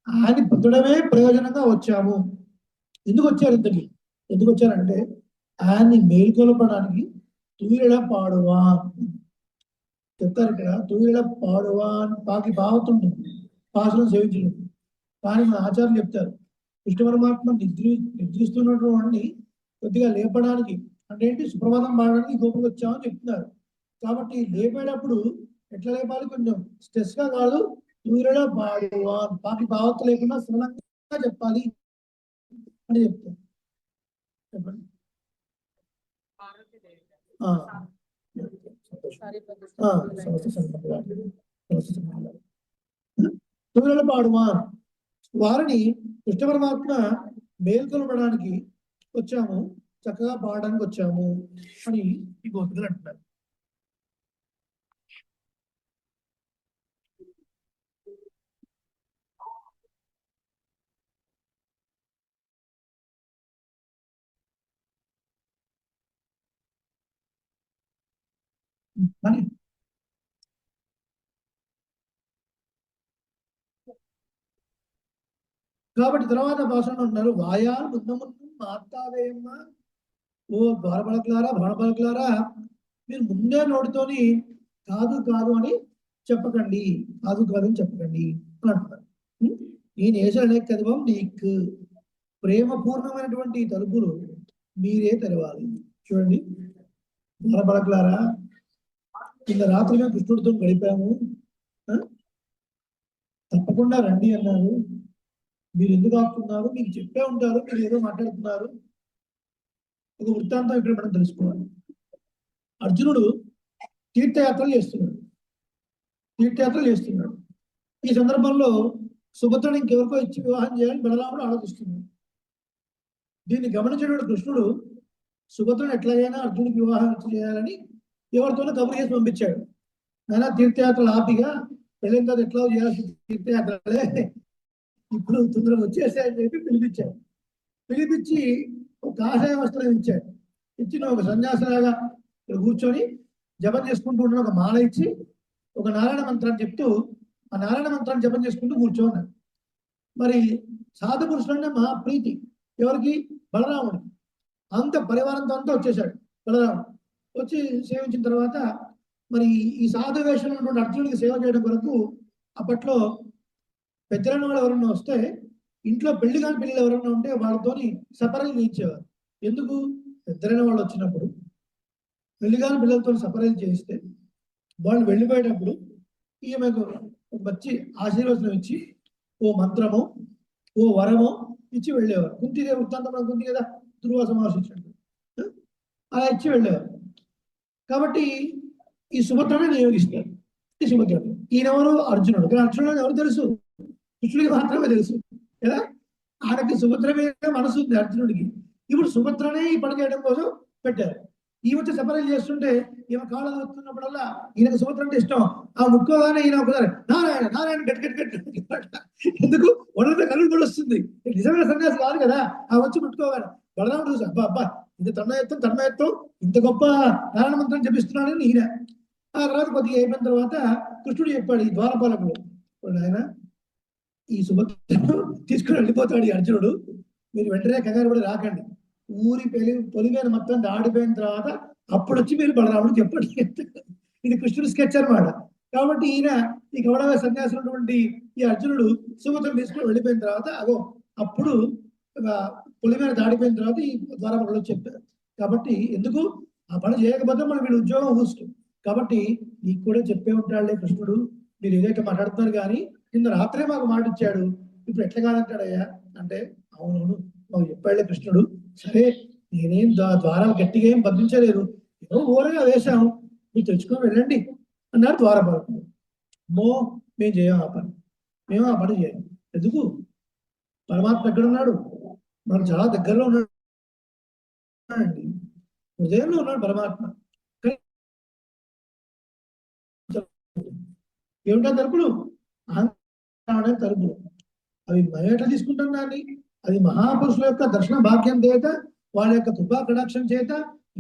ఆయన పొందడమే ప్రయోజనంగా వచ్చాము. ఎందుకు వచ్చారంటే ఆయన్ని మేల్కొల్పడానికి తూయిల పాడువా చెప్తారు. ఇక్కడ తూయిల పాడువా అని పాకి భావతుంటుంది, పాసులను సేవించడం. కానీ మన ఆచార్యులు చెప్తారు, కృష్ణ పరమాత్మ నిద్రిస్తున్నటువంటి కొద్దిగా లేపడానికి అంటే ఏంటి, సుప్రభాతం పాడడానికి గోపుకు వచ్చామని చెప్తున్నారు. కాబట్టి లేపేటప్పుడు ఎట్లా లేపాలి, కొంచెం స్ట్రెస్ గా కాదు, తూయిల పాడువా పాకి భావత లేకుండా సరళంగా చెప్పాలి అని చెప్తారు. చెప్పండి. తూయిల పాడువా వారిని కృష్ణ పరమాత్మ మేల్కొల్పడానికి వచ్చాము, చక్కగా పాడడానికి వచ్చాము అని ఈ గోపికలు అంటున్నారు. కాబట్టి తర్వాత భాషలో ఉన్నారు, వాయాలు ముందు మాట్లాడేయమ్మా, ఓ ద్వారపలకులారా భాణపలకులారా, మీరు ముందే నోటితోని కాదు అని చెప్పకండి, కాదు అని చెప్పకండి అని అంటున్నారు. ఈ నేసలనే కదవం నీకు ప్రేమపూర్ణమైనటువంటి తలుపులు మీరే తెరవాలి. చూడండి, ద్వారపలకులారా, ఇంత రాత్రి మేము కృష్ణుడితో గడిపాము, తప్పకుండా రండి అన్నారు. మీరు ఎందుకు ఆపుతున్నారు, మీకు చెప్పే ఉంటారు, మీరు ఏదో మాట్లాడుతున్నారు. ఒక వృత్తాంతం ఇక్కడ మనం తెలుసుకోవాలి. అర్జునుడు తీర్థయాత్రలు చేస్తున్నాడు. ఈ సందర్భంలో సుభద్రని ఇంకెవరికో ఇచ్చి వివాహం చేయాలని బలరాముడు ఆలోచిస్తున్నాడు. దీన్ని గమనించిన కృష్ణుడు సుభద్రను ఎట్లాగైనా అర్జునుడికి వివాహం చేయాలని ఎవరితోనో కబురు చేసి పంపించాడు. అయినా తీర్థయాత్రలు ఆపిగా పెళ్ళిన తర్వాత ఎట్లా చేయాల్సిన తీర్థయాత్రలే, ఇప్పుడు తొందరగా వచ్చేసాయని చెప్పి పిలిపించి ఒక కాషాయ వస్త్రం ఇచ్చాడు. ఇచ్చిన ఒక సన్యాసిలాగా కూర్చొని జపం చేసుకుంటూ ఉన్న ఒక మాల ఇచ్చి ఒక నారాయణ మంత్రాన్ని చెప్తూ ఆ నారాయణ మంత్రాన్ని జపం చేసుకుంటూ కూర్చోన్నాడు. మరి సాధు పురుషులంటే మహా ప్రీతి ఎవరికి, బలరాముడు. అంత పరివారంతో అంతా వచ్చేసాడు బలరాముడు. వచ్చి సేవించిన తర్వాత మరి ఈ సాధు వేషంలో ఉన్నటువంటి అర్జునుడికి సేవ చేయడం కొరకు అప్పట్లో పెద్దలైన వాళ్ళు ఎవరన్నా వస్తే, ఇంట్లో పెళ్లి కాని పిల్లలు ఎవరన్నా ఉంటే వాళ్ళతోని సపరేలు చేయించేవారు. ఎందుకు, పెద్దలైన వాళ్ళు వచ్చినప్పుడు పెళ్లి కాని పిల్లలతో సపరేలు చేయిస్తే వాళ్ళు వెళ్ళిపోయేటప్పుడు ఈమెకు వచ్చి ఆశీర్వచనం ఇచ్చి ఓ మంత్రమో ఓ వరమో ఇచ్చి వెళ్ళేవారు. కుంతిదే వృత్తాంతం మనకు ఉంది కదా, దుర్వాస మహర్షి అలా ఇచ్చి వెళ్ళేవారు. కాబట్టి ఈ సుభద్రనే నియోగిస్తారు. ఈ సుభద్ర ఈయనెవరు, అర్జునుడు. కానీ అర్జునుడు ఎవరు తెలుసు, కృష్ణుడికి మాత్రమే తెలుసు కదా. ఆయనకి సుభద్ర మీద మనసు ఉంది అర్జునుడికి. ఇప్పుడు సుభద్రనే ఈ పని చేయడం కోసం పెట్టారు. ఈ వచ్చి సపరేట్ చేస్తుంటే ఈమె కాళ్ళు వస్తున్నప్పుడల్లా ఈయనకు సుభద్ర అంటే ఇష్టం. ఆ ముట్టుకోగానే ఈయన ఒకసారి నారాయణ గట్టి ఎందుకు వడలతో కళ్ళు కూడా వస్తుంది. నిజమైన సన్యాసి కాదు కదా. ఆ వచ్చి ముట్టుకోగానే బలరాముడు చూసి అబ్బా ఇంత తన్మయత్వం ఇంత గొప్ప నారాయణ మంత్రం జపిస్తున్నాడని ఈయన. ఆ తర్వాత కొద్దిగా అయిపోయిన తర్వాత కృష్ణుడు చెప్పాడు ఈ ద్వారపాలకుడు, ఆయన ఈ సుభద్రను తీసుకుని వెళ్ళిపోతాడు ఈ అర్జునుడు, మీరు వెంటనే కంగారు పడి రాకండి. ఊరి పొలిమేర మొత్తం దాడిపోయిన తర్వాత అప్పుడు వచ్చి మీరు బలరాముడికి చెప్పండి. ఇది కృష్ణుడి స్కెచ్ అన్నమాట. కాబట్టి ఈయన ఈ కవడవ సన్యాసం ఉన్నటువంటి ఈ అర్జునుడు సుమతులు తీసుకుని వెళ్ళిపోయిన తర్వాత అప్పుడు పులి మీద దాడిపోయిన తర్వాత ఈ ద్వారా వాళ్ళు చెప్పారు. కాబట్టి ఎందుకు ఆ పని చేయకపోతే మనం వీడు ఉద్యోగం ఊస్తుంది. కాబట్టి నీకు కూడా చెప్పే ఉంటాడులే కృష్ణుడు, మీరు ఏదైతే మాట్లాడుతున్నారు కానీ నిన్న రాత్రే మాకు మాట ఇచ్చాడు, ఇప్పుడు ఎట్లా కాదంటాడయ్యా అంటే, అవునవును మాకు చెప్పాడులే కృష్ణుడు, సరే నేనేం ద్వారాలు గట్టిగా ఏం బంధించలేదు, ఏదో ఊరగా వేశాము, మీరు తెచ్చుకొని వెళ్ళండి అన్నారు ద్వారపాలకుడు. అమ్మో మేము చేయం ఆ పని, మేము ఆ పని చేయం. ఎందుకు? పరమాత్మ ఎక్కడున్నాడు? మనకు చాలా దగ్గరలో ఉన్నాడండి, హృదయంలో ఉన్నాడు పరమాత్మ. ఏమిటా తలుపులు? అహంకారం తలుపులు. అవి మనం ఎట్లా తీసుకుంటాం దాన్ని? అది మహాపురుషుల యొక్క దర్శన భాగ్యం చేత, వాళ్ళ యొక్క కృపా కటాక్షం చేత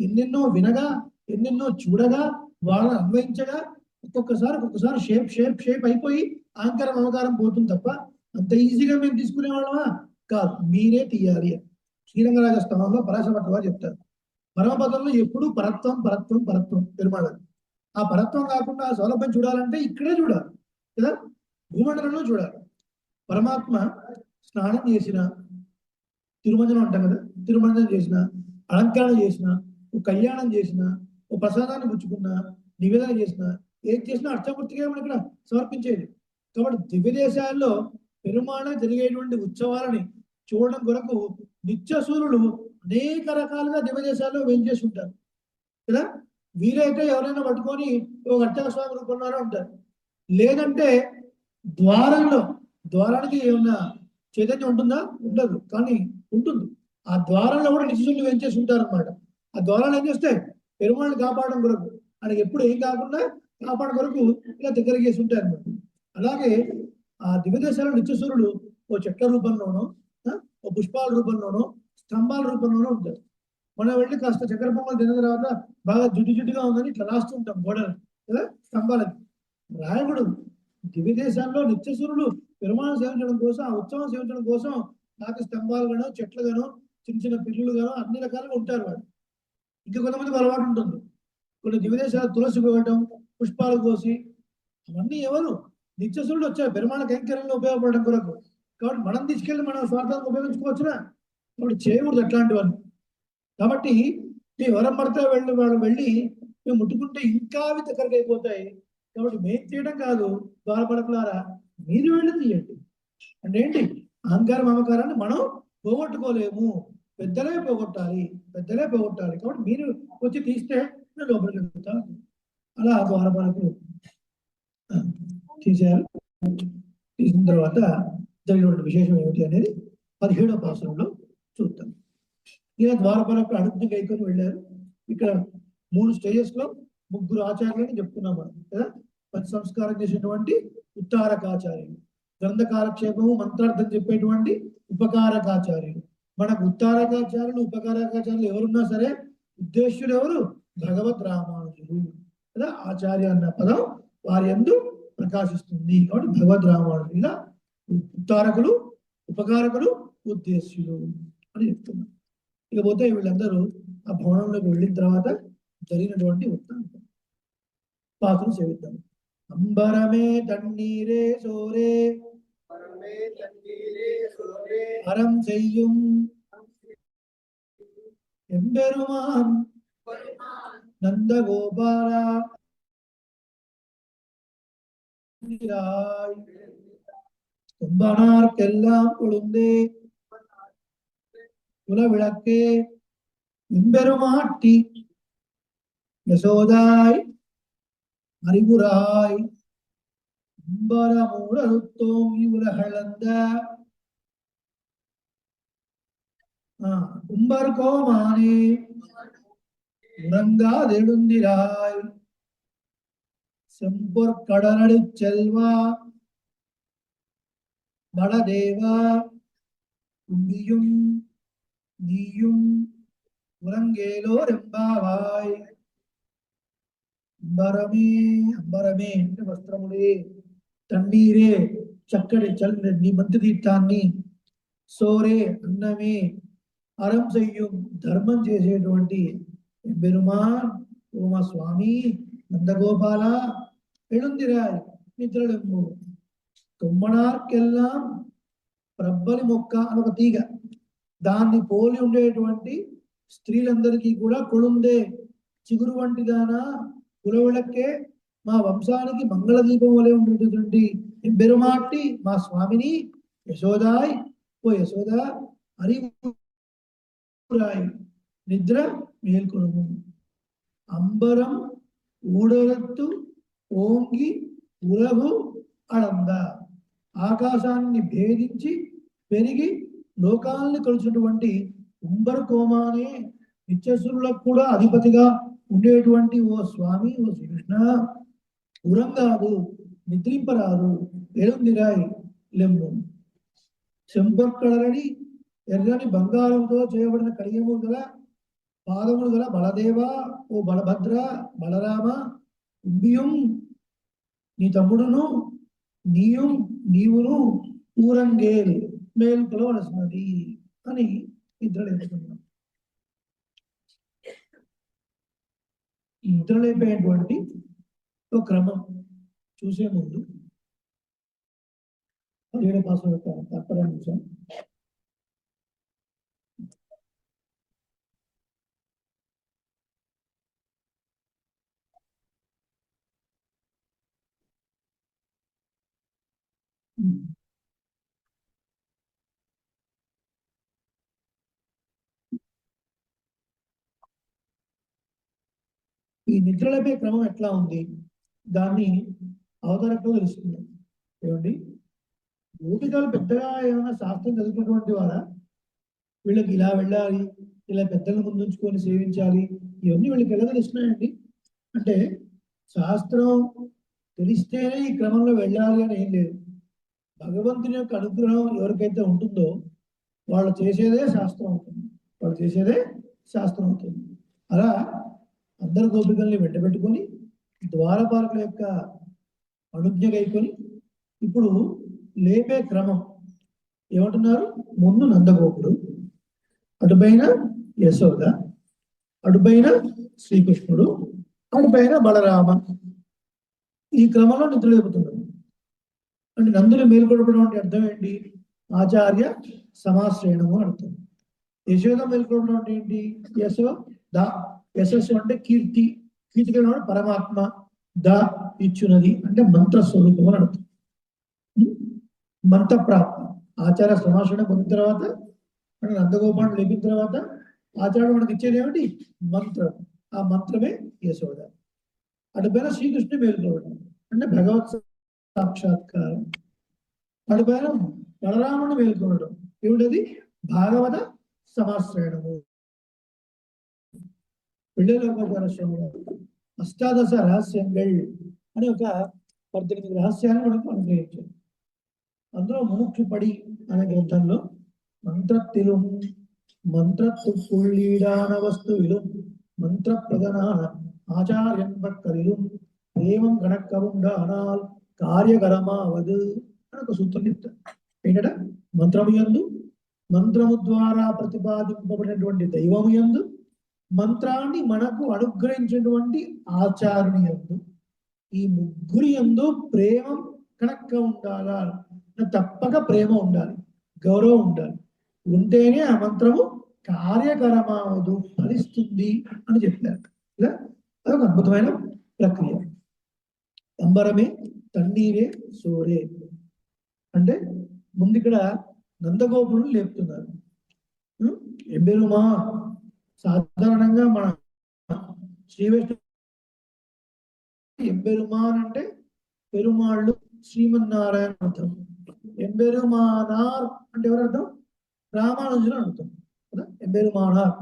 ఎన్నెన్నో వినగా, ఎన్నెన్నో చూడగా, వాళ్ళని అన్వయించగా ఒక్కొక్కసారి షేప్ అయిపోయి అహంకారం మమకారం పోతుంది తప్ప అంత ఈజీగా మేము తీసుకునే వాళ్ళమా? కాదు, మీరే తీయాలి. శ్రీరంగరాజ స్తవంలో పరాశరభట్టు వారు చెప్తారు, పరమపదంలో ఎప్పుడు పరత్వం పెరుమాళ. ఆ పరత్వం కాకుండా ఆ సౌలభ్యం చూడాలంటే ఇక్కడే చూడాలి కదా, భూమండలంలో చూడాలి. పరమాత్మ స్నానం చేసిన, తిరుమంజనం అంటాం కదా, తిరుమంజనం చేసిన, అలంకరణ చేసిన, ఓ కళ్యాణం చేసిన, ఓ ప్రసాదాన్ని పుచ్చుకున్న, నివేదన చేసిన, ఏం చేసినా అర్చమూర్తిగా మనం ఇక్కడ సమర్పించేది. కాబట్టి దివ్య దేశాల్లో పెరుమాళ జరిగేటువంటి ఉత్సవాలని చూడడం కొరకు నిత్యసూరులు అనేక రకాలుగా దివ్య దేశాల్లో వేంచేసి ఉంటారు కదా. వీరైతే ఎవరైనా పట్టుకొని ఒక అర్చక స్వామి రూపంలోనే ఉంటారు, లేదంటే ద్వారానికి ఏమన్నా చైతన్యం ఉంటుందా? ఉండదు, కానీ ఉంటుంది. ఆ ద్వారంలో కూడా నిత్యసూరులు వేంచేసి ఉంటారు అనమాట. ఆ ద్వారాలు ఏం చేస్తాయి? పెరుమాళని కాపాడడం కొరకు, ఆయనకి ఎప్పుడు ఏం కాకుండా కాపాడడం కొరకు ఇలా దగ్గర చేసి ఉంటారు అనమాట. అలాగే ఆ దివ్య దేశాల్లో నిత్యసూరులు ఓ చెట్ల రూపంలోనో, ఓ పుష్పాల రూపంలోనో, స్తంభాల రూపంలోనో ఉంటారు. మనం వెళ్ళి కాస్త చక్కెర పొంగల్ తిన్న తర్వాత బాగా జిడ్డుగా ఉందని ఇట్లా రాస్తూ ఉంటాం గోడలు కదా, స్తంభాలకి. రాయకూడదు. దివ్య దేశాల్లో నిత్యసూరులు పెరుమాళం సేవించడం కోసం, ఆ ఉత్సవం సేవించడం కోసం నాకు స్తంభాలు గానో, చెట్లు గానో, చిన్న పిల్లులు గానో అన్ని రకాలుగా ఉంటారు వాళ్ళు. ఇంకా కొంతమందికి అలవాటు ఉంటుంది, కొన్ని దివ్య దేశాలు తులసి పోవడం, పుష్పాలు కోసి, అవన్నీ ఎవరు? నిత్యసూరులు వచ్చారు పెరుమాళ కైంకర్యంలో ఉపయోగపడడం కొరకు. కాబట్టి మనం తీసుకెళ్ళి మన స్వార్థానికి ఉపయోగించుకోవచ్చునా? కాబట్టి చేయకూడదు అట్లాంటివన్నీ. కాబట్టి మేము ఎవరం పడితే వాళ్ళు వెళ్ళి మేము ముట్టుకుంటే ఇంకా అవి దగ్గరకు అయిపోతాయి. కాబట్టి మేము తీయడం కాదు, ద్వారపాలకులారా మీరు వెళ్ళి తీయండి. అంటే ఏంటి? అహంకార మమకారాన్ని మనం పోగొట్టుకోలేము, పెద్దలే పోగొట్టాలి. కాబట్టి మీరు వచ్చి తీస్తే నేను లోపలికి వెళ్తాను. అలా ద్వారపాలకులు తీశారు. తీసిన తర్వాత జరిగినటువంటి విశేషం ఏమిటి అనేది 17వ పాసురంలో చూద్దాం. ఈయన ద్వారపాలకులు అనుజ్ఞ కైకొని వెళ్ళారు. ఇక్కడ 3 స్టేజెస్ లో 3 ఆచార్యులని చెప్తున్నాం మనం కదా. పంచ సంస్కారం చేసేటువంటి ఉత్తారకాచార్యులు, గ్రంథకాలక్షేపము మంత్రార్థం చెప్పేటువంటి ఉపకారకాచార్యులు. మనకు ఉత్తారకాచార్యులు, ఉపకారకాచార్యులు ఎవరున్నా సరే ఉద్దేశ్యులు ఎవరు? భగవద్ రామానుజులు కదా. ఆచార్య అన్న పదం వారి యందు ప్రకాశిస్తుంది. కాబట్టి భగవద్ రామానుజులు, ఇలా ఉత్తారకులు, ఉపకారకులు, ఉద్దేశ్యులు అని చెప్తున్నారు. ఇకపోతే వీళ్ళందరూ ఆ భవనంలోకి వెళ్ళిన తర్వాత జరిగినటువంటి వృత్తాంతం పాత్రను సేవిద్దాం. అంబరమే తన్నీరే సోరే అరం చెయ్యం ఎంబెరుమాన్ నందగోపాల கும்பனார்க்கெல்லாம் கொழுந்தே குலவிளக்கே எம்பெருமாட்டி யசோதாய் அறிவுராய் அம்பரமூரருத்தோம் இவ்வுலகளந்த கும்பர்கோமானே உறங்காதெழுந்திராய் செம்பொற்கடலடி செல்வா பலதேவா உம்பியும் நீயும் உறங்கேலோர் ఎంబావాయ్. అంబరమే అంటే వస్త్రములే, తన్నీరే చక్కటి నీ మంత్రి తీర్థాన్ని, సోరే అన్నమే, అరం చెయ్యం ధర్మం చేసేటువంటి எம்பெருமான் ஓமா சுவாமி నందగోపాలా எழுந்திராய் నిద్రలెమ్ము తుమ్మనార్కెల్లాం ప్రబ్బలి మొక్క అని ఒక తీగ దాన్ని పోలి ఉండేటువంటి స్త్రీలందరికీ కూడా కొడుందే చిగురు వంటి దానా కులవిళక్కే మా వంశానికి మంగళ దీపం వలె ఉండేటటువంటి ఎంబెరుమాట్టి మా స్వామిని యశోదాయ్ ఓ యశోద அறிவுராய் నిద్ర మేల్కొనుము అంబరం ఊడరత్తు ఓంగి ఉరగు అడంద ఆకాశాన్ని భేదించి పెరిగి లోకాలని కొలిచినటువంటి కుంభరకోమానే నిత్యసురులకు కూడా అధిపతిగా ఉండేటువంటి ఓ స్వామి ఓ శ్రీకృష్ణ ఉరంగాదు నిద్రింపరాదు ఎలుందిరాయి లెమ్ము చెంపక్కడలని ఎర్రని బంగారంతో చేయబడిన కడియము గల పాదములు గల బలదేవ ఓ బలభద్ర బలరామ ఉంబియం నీ తమ్ముడును నీవును ఊరంగేల్ మేల్కొలవలసినది అని నిద్రలేపుతున్నాం. ఈ నిద్రలేపేటువంటి ఒక క్రమం చూసే ముందు 17 పాసం యొక్క తాత్పర్యాన్ని చూసాం. ఈ నిద్రలేపే క్రమం ఎట్లా ఉంది దాన్ని అవతారంలో తెలుసుకుందాం. ఏమండి గోపికలు పెద్దగా ఏమైనా శాస్త్రం చదువుకున్నటువంటి వారా? వీళ్ళకి ఇలా వెళ్ళాలి, ఇలా పెద్దల ముందుంచుకొని సేవించాలి, ఇవన్నీ వీళ్ళకి ఎలా తెలుస్తున్నాయండి? అంటే శాస్త్రం తెలిస్తేనే ఈ క్రమంలో వెళ్ళాలి అని ఏం లేదు. భగవంతుని యొక్క అనుగ్రహం ఎవరికైతే ఉంటుందో వాళ్ళు చేసేదే శాస్త్రం అవుతుంది, వాళ్ళు చేసేదే శాస్త్రం అవుతుంది. అలా అందరు గోపికల్ని వెంటబెట్టుకొని ద్వారపాలకుల యొక్క అనుజ్ఞగైకొని ఇప్పుడు లేపే క్రమం ఏమంటున్నారు? ముందు నందగోపుడు, అటుపైన యశోద, అటుపైన శ్రీకృష్ణుడు, అటుపైన బలరామ. ఈ క్రమంలో నిద్ర లేపుతున్నారు. అంటే నందులు మేల్కొల్పడం అంటే అర్థం ఏంటి? ఆచార్య సమాశ్రయణము అర్థం. యశోద మేల్కొల్పడం అంటే ఏంటి? యశోద, యశస్సు అంటే కీర్తి, కీర్తి కలిగిన పరమాత్మ, ద ఇచ్చునది అంటే మంత్ర స్వరూపం అని అర్థం. మంత్ర ప్రాప్తి. ఆచార్య సమాశ్రయణ పొందిన తర్వాత అంటే నందగోపాలను లేపిన తర్వాత ఆచార్యుడు మనకి ఇచ్చేది ఏమిటి? మంత్రం. ఆ మంత్రమే యశోద. అటుపైన శ్రీకృష్ణుడు మేల్కోవడం అంటే భగవత్ సాక్షాత్కారం. అటుపైన బలరాముని మేల్కోవడం ఏమిటది? భాగవత సమాశ్రయణము. అష్టాదశ రహస్యంగల్ అని ఒక 18 రహస్యాన్ని మనకు అనుగ్రహించారు. అందులో ముముక్షుపడి అనే గ్రంథంలో మంత్రత్తిலும் మంత్రత్తుళ్ళీడాన వస్తువిலும் మంత్ర ప్రధాన ఆచార్యం పక్కలిலும் దేవం గణక్కవుండానాల్ కార్యకరమావదు అని ఒక సూత్రం చెప్తారు. ఏంటంటే మంత్రము యందు, మంత్రము ద్వారా ప్రతిపాదింపబడినటువంటి దైవము యందు, మంత్రాన్ని మనకు అనుగ్రహించినటువంటి ఆచార్యుని యందు, ఈ ముగ్గురి యందు ప్రేమ కనెక్ట్ ఉండాలా? తప్పక ప్రేమ ఉండాలి, గౌరవం ఉండాలి. ఉంటేనే ఆ మంత్రము కార్యకరమావదు, ఫలిస్తుంది అని చెప్పారు. ఇలా అదొక అద్భుతమైన ప్రక్రియ. అంబరమే తన్నీరే సోరే అంటే ముందు ఇక్కడ నందగోపులను లేపుతున్నారు. ఎంబెరుమా సాధారణంగా మన శ్రీవిష్ణు ఎంబెరుమాన్ అంటే పెరుమాళ్ళు, శ్రీమన్నారాయణ అర్థం. ఎంబెరుమానార్ అంటే ఎవరు అర్థం? రామానుజులు అర్థం కదా. ఎంబెరుమానార్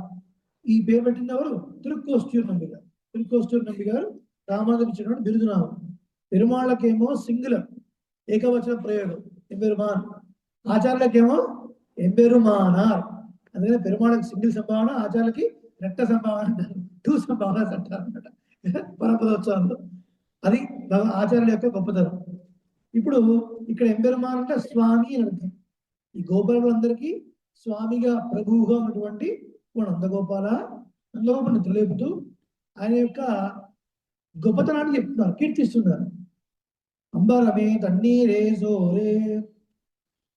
ఈ పేరు పెట్టింది ఎవరు? తిరుక్కోస్ట్యూర్ నంబి గారు. తిరుక్కోస్ట్యూర్ నంబి గారు రామానుజులు ఇచ్చినటువంటి బిరుదునామం. పెరుమాళ్ళకేమో సింగులర్, ఏకవచన ప్రయోగం ఎంబెరుమాన్. ఆచార్యులకేమో ఎంబెరుమానార్. అందుకని పెరుమాళ్ళకి సింగిల్ సంభావన, ఆచార్యులకి రెట్ట సంభావన అంటారు, 2 సంభావన అంటారు అనమాట పరపదోత్సవంలో. అది ఆచార్యుల యొక్క గొప్పతనం. ఇప్పుడు ఇక్కడ ఎంబెరుమాన్ అంటే స్వామి అని అర్థం. ఈ గోపాలందరికీ స్వామిగా ప్రభువుగా ఉన్నటువంటి నందగోపాల నందగోపుడు నిద్రలేపుతూ ఆయన యొక్క గొప్పతనాన్ని చెప్తున్నారు, కీర్తిస్తున్నారు. అంబరమే తన్నీరే సోరే,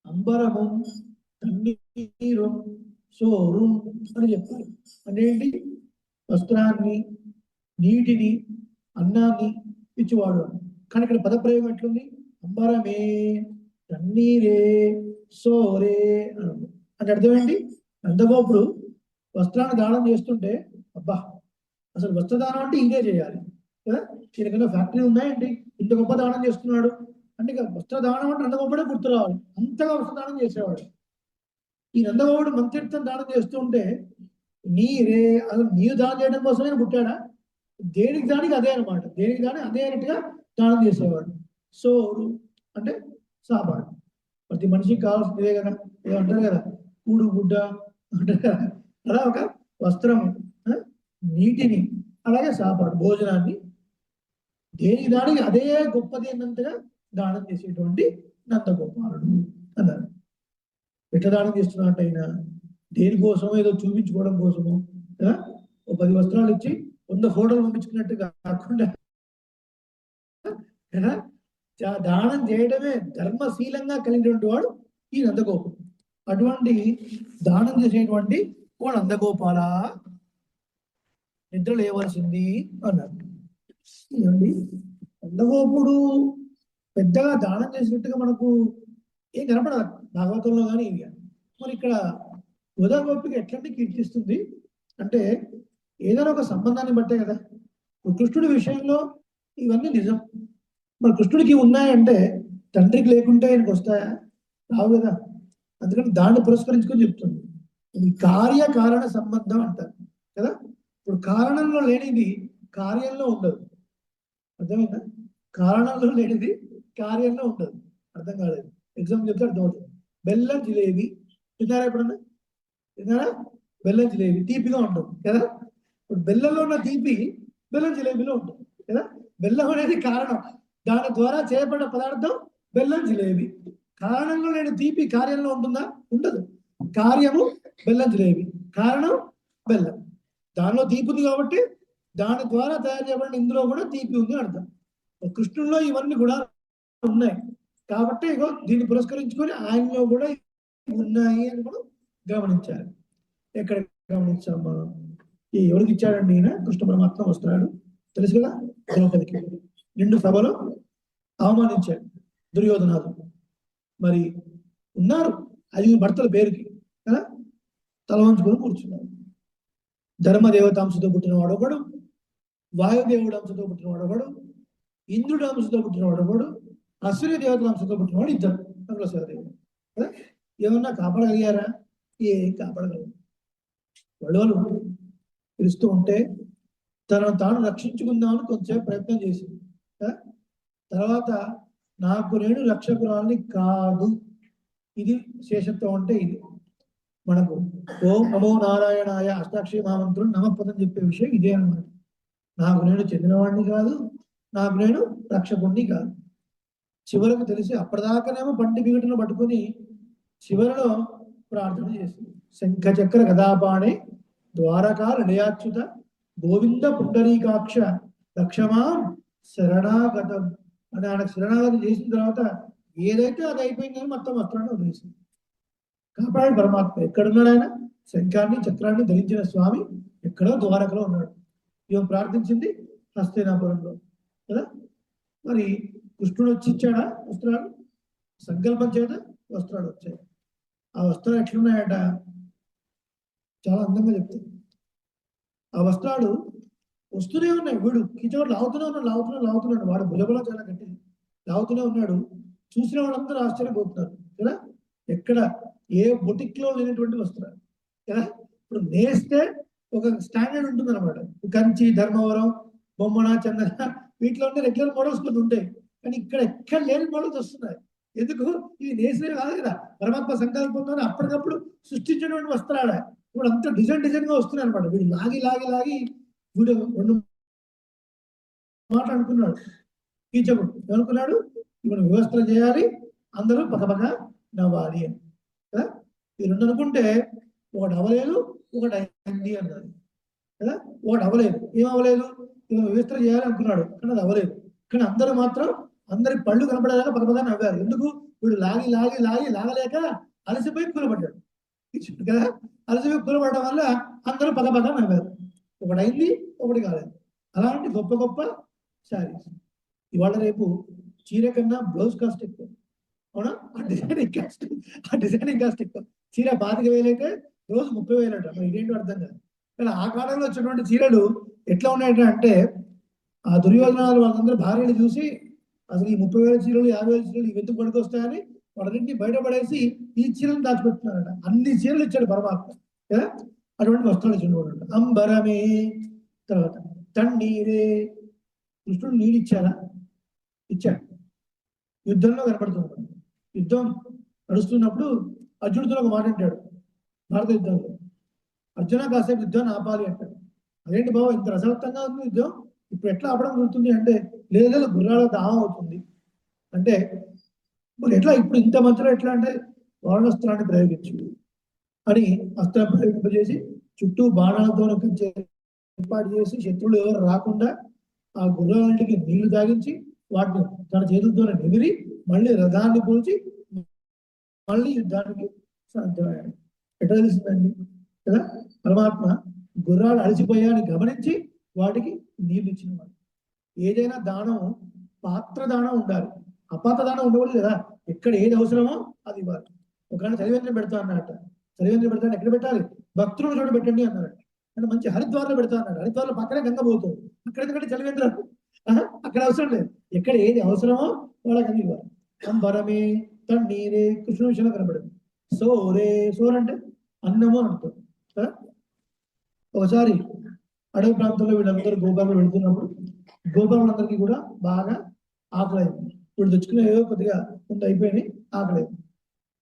అంబరము తన్నీరు సోరు అని చెప్పారు. అంటే ఏంటి? వస్త్రాన్ని, నీటిని, అన్నాన్ని ఇచ్చేవాడు. కానీ ఇక్కడ పదప్రయోగం ఎట్లుంది? అంబరమే తన్నీరే సోరే అని. అంటే అర్థం ఏంటి? నందగోపుడు వస్త్రాన్ని దానం చేస్తుంటే, అబ్బా అసలు వస్త్రదానం అంటే ఇదే చేయాలి కదా, ఈయనకన్నా ఫ్యాక్టరీ ఉన్నాయండి, ఇంత గొప్ప దానం చేస్తున్నాడు అంటే ఇక వస్త్రదానం అంటే నందగోపుడే గుర్తు రావాలి, అంతగా వస్త్రదానం చేసేవాడు. ఈ నందగోపుడు మంత్రిత్వం దానం చేస్తుంటే, నీరే అసలు నీరు దానం చేయడం కోసమే పుట్టాడా? దేనికి దానికి అదే అనమాట, దేనికి దాని అదే అన్నట్టుగా దానం చేసేవాడు. సోరు అంటే సాపాడు. ప్రతి మనిషికి కావాల్సిందే కదా, ఏదో అంటారు కదా, కూడు గుడ్డ అంటారు కదా, అలా ఒక వస్త్రము, నీటిని, అలాగే సాపాడు, భోజనాన్ని, దేనికి దానికి అదే గొప్పది అన్నంతగా దానం చేసేటువంటి నందగోపాలుడు అన్నారు. ఎట్లా దానం చేస్తున్నట్టు అయినా దేనికోసమో ఏదో చూపించుకోవడం కోసమో ఓ 10 వస్త్రాలు ఇచ్చి 100 ఫోటోలు పంపించుకున్నట్టు కాకుండా దానం చేయడమే ధర్మశీలంగా కలిగినటువంటి వాడు ఈ నందగోపుడు. అటువంటి దానం చేసేటువంటి ఓ నందగోపాల నిద్ర లేవలసింది అన్నారు. నందగోపుడు పెద్దగా దానం చేసినట్టుగా మనకు ఏం కనపడదు భాగవతంలో కానీ ఇవి. మరి ఇక్కడ గోదాగోపిక ఎట్లాంటి కీర్తిస్తుంది అంటే ఏదైనా ఒక సంబంధాన్ని బట్టే కదా. కృష్ణుడి విషయంలో ఇవన్నీ నిజం. మరి కృష్ణుడికి ఉన్నాయంటే తండ్రికి లేకుంటే ఆయనకు వస్తాయా? రావు కదా. అందుకని దాన్ని పురస్కరించుకొని చెప్తుంది. ఇది కార్యకారణ సంబంధం అంటారు కదా. ఇప్పుడు కారణంలో లేనిది కార్యంలో ఉండదు. అర్థమైందా? కారణంలో లేనిది కార్యంలో ఉండదు. అర్థం కాలేదు. ఎగ్జాంపుల్ చెప్తే అర్థమవుతుంది. బెల్లం జిలేబీ తిన్నారా ఎప్పుడన్నా? తిన్నారా? బెల్లం జిలేబీ తీపిగా ఉంటుంది కదా. ఇప్పుడు బెల్లంలో ఉన్న తీపి బెల్లం జిలేబీలో ఉంటుంది కదా. బెల్లం అనేది కారణం, దాని ద్వారా చేయబడిన పదార్థం బెల్లం జిలేబీ. కారణంలో లేని తీపి కార్యంలో ఉంటుందా? ఉండదు. కార్యము బెల్లం జిలేబీ, కారణం బెల్లం. దానిలో తీపి ఉంది కాబట్టి దాని ద్వారా తయారు చేయబడిన ఇందులో కూడా తీపి ఉంది అర్థం. కృష్ణుల్లో ఇవన్నీ కూడా ఉన్నాయి కాబట్టి ఇగో దీన్ని పురస్కరించుకొని ఆయనలో కూడా ఉన్నాయి అని కూడా గమనించాలి. ఎక్కడ గమనించాం మనం? ఈ ఎవరికి ఇచ్చాడండి ఈయన? కృష్ణ పరమాత్మ వస్తున్నాడు తెలుసు కదా. ద్రౌపదికి నిండు సభలో అవమానించాడు దుర్యోధనాథు. మరి ఉన్నారు 5 భర్తల పేరుకి కదా, తల వంచుకొని కూర్చున్నారు. ధర్మదేవతాంశతో పుట్టినవాడు ఒకడు, వాయుదేవుడు అంశతో పుట్టినవాడు ఒకడు, ఇంద్రుడు అంశతో పుట్టినవాడు ఒకడు, అశ్విని దేవతల అంశతో పుట్టినవాడు 2 నకులసహదేవుడు కదా. ఏమన్నా కాపాడగలిగారా? ఏం కాపాడగలరు. వాళ్ళు పిలుస్తూ ఉంటే తనను తాను రక్షించుకుందామని కొంచెం ప్రయత్నం చేసింది. తర్వాత నాకు నేను రక్షకురాల్ని కాదు. ఇది శేషత్వం అంటే ఇది. మనకు ఓం నమో నారాయణాయ అష్టాక్షరి మహామంత్రులు నమపదం చెప్పే విషయం ఇదే అన్నమాట. నాకు నేను చెందినవాడిని కాదు, నాకు నేను రక్షకుడిని కాదు. చివరకు తెలిసి అప్పటిదాకానేమో పంటి బిగటను పట్టుకొని చివరిలో ప్రార్థన చేసింది. శంఖ చక్ర గదాపాణే ద్వారకా నిలయాచ్యుత గోవింద పుండరీకాక్ష రక్షమాం శరణాగతం అని ఆయనకు శరణాగతం చేసిన తర్వాత ఏదైతే అది అయిపోయిందని మొత్తం వస్త్రాన్ని వదిలేసింది. కాపాడు పరమాత్మ. ఎక్కడున్నాడు ఆయన? శంఖాన్ని చక్రాన్ని ధరించిన స్వామి ఎక్కడో ద్వారకలో ఉన్నాడు. ఇవ ప్రార్థించింది హస్తినాపురంలో కదా. మరి కృష్ణుడు వచ్చి ఇచ్చాడా వస్త్రాలు? సంకల్పం చేత వస్త్రాలు వచ్చాయి. ఆ వస్త్రాలు ఎట్లున్నాయట? చాలా అందంగా చెప్తాడు. ఆ వస్త్రాలు వస్తూనే ఉన్నాయి. వీడు కిచోడు లాగుతున్నాడు. వాడు భుజబలం చాలా గట్టిది, లాగుతూనే ఉన్నాడు. చూసిన వాళ్ళందరూ ఆశ్చర్యపోతున్నారు కదా. ఎక్కడ ఏ బొటిక్ లో లేనటువంటి వస్త్రాలు కదా. ఇప్పుడు నేస్తే ఒక స్టాండర్డ్ ఉంటుంది అనమాట. కంచి, ధర్మవరం, బొమ్మన, చందన వీటిలో ఉండే రెగ్యులర్ మోడల్స్ కొన్ని ఉంటాయి. కానీ ఇక్కడ ఎక్కడ లేని మోడల్స్ వస్తున్నాయి. ఎందుకు? ఇవి నేసినవి కాదు కదా, పరమాత్మ సంకల్పంతో అప్పటికప్పుడు సృష్టించినటువంటి వస్త్రాలు. ఇప్పుడు అంత డిజైన్ గా వస్తున్నాయి అనమాట. వీడు లాగి వీడు 2 మాటలు అనుకున్నాడు. కీచకుడు ఏమనుకున్నాడు? ఇప్పుడు వ్యవస్థలు చేయాలి, అందరూ పక్కపక్క నవ్వాలి అని కదా. ఈ 2 అనుకుంటే ఒకటి అవ్వలేదు, ఒకటి అయింది అన్నది. కదా. ఒకటి అవ్వలేదు. ఏం అవ్వలేదు? విస్తరణ చేయాలి అనుకున్నాడు, కానీ అది అవ్వలేదు. కానీ అందరూ మాత్రం అందరి పళ్ళు కనపడేలాగా పదపదా నవ్వారు. ఎందుకు? వీడు లాగి లాగి లాగి లాగలేక అలసిపోయి కూలబడ్డాడు కదా. అలసిపోయి కూలబడడం వల్ల అందరూ పదపద నవ్వారు. ఒకటి అయింది, ఒకటి కాలేదు. అలాంటి గొప్ప గొప్ప శారీస్. ఇవాళ రేపు చీర కన్నా బ్లౌజ్ కాస్ట్ ఎక్కువ, అవునా? ఆ డిజైనింగ్ కాస్ట్ ఎక్కువ. చీర 25,000 అయితే రోజు 30,000 అంట. మరి ఇదేంటో అర్థం కాదు. కానీ ఆ కాలంలో వచ్చినటువంటి చీరలు ఎట్లా ఉన్నాయంటే, ఆ దుర్యోధనాలు వాళ్ళందరూ భార్యలు చూసి అసలు ఈ 30,000 చీరలు 50,000 చీరలు ఇవి ఎందుకు పనికొస్తాయని వాళ్ళన్నింటినీ బయటపడేసి ఈ చీరలు దాచిపెట్టున్నారట. అన్ని చీరలు ఇచ్చాడు పరమాత్మ కదా. అటువంటి వస్త్రాలు ఇచ్చిండు. అంబరమే. తర్వాత తన్నీరే. కృష్ణుడు నీళ్ళు ఇచ్చారా? ఇచ్చాడు. యుద్ధంలో కనపడుతున్నాడు. యుద్ధం నడుస్తున్నప్పుడు అర్జునుడితో ఒక మాట అంటాడు భారత యుద్ధంలో. అర్జున కాసేపు యుద్ధాన్ని ఆపాలి అంటాడు. అదేంటి బాబు ఇంత రసవత్తంగా ఉంది యుద్ధం, ఇప్పుడు ఎట్లా ఆపడం జరుగుతుంది అంటే, లేదా గుర్రాల దాహం అవుతుంది అంటే, మరి ఎట్లా ఇప్పుడు ఇంత మధ్యలో ఎట్లా అంటే వారణాస్త్రాన్ని ప్రయోగించు అని అస్త్రం ప్రయోగింపజేసి చుట్టూ బాణాలతో ఏర్పాటు చేసి శత్రువులు ఎవరు రాకుండా ఆ గుర్రాలన్నిటికి నీళ్లు తాగించి వాటిని తన చేతులతో నిమిరి మళ్ళీ రథాన్ని పోల్చి మళ్ళీ యుద్ధానికి సాధ్యమయ్యాడు. ఎట్లా తెలిసిందండి కదా. పరమాత్మ గుర్రాలు అలసిపోయాని గమనించి వాటికి నీళ్ళు ఇచ్చిన వాడు. ఏదైనా దానం పాత్ర దానం ఉండాలి, అపాత్ర దానం ఉండకూడదు కదా. ఎక్కడ ఏది అవసరమో అది ఇవ్వాలి. ఒకవేళ చలివేంద్రం పెడతా అన్నట్ట. చలివేంద్రం పెడతాను ఎక్కడ పెట్టాలి? భక్తులను చోట పెట్టండి అన్నాడు. అంటే మంచి హరిద్వార్లో పెడతా అన్నాడు. హరిద్వార్లో పక్కనే గంగ పోతుంది. అక్కడ ఎందుకంటే చలివేంద్రం అక్కడ అవసరం లేదు. ఎక్కడ ఏది అవసరమో వాళ్ళకి అది ఇవ్వాలి. అంబరమే తన్నీరే. కృష్ణుడు విషయంలో కనబడింది. సోరే. సోర్ అంటే అన్నము అంటారు కదా. ఒకసారి అడవి ప్రాంతంలో వీళ్ళందరూ గోపాలను వెళుతున్నప్పుడు గోపాలందరికీ కూడా బాగా ఆకలైంది. వీళ్ళు తెచ్చుకునే ఏదో కొద్దిగా ముందు అయిపోయినాయి, ఆకలేదు.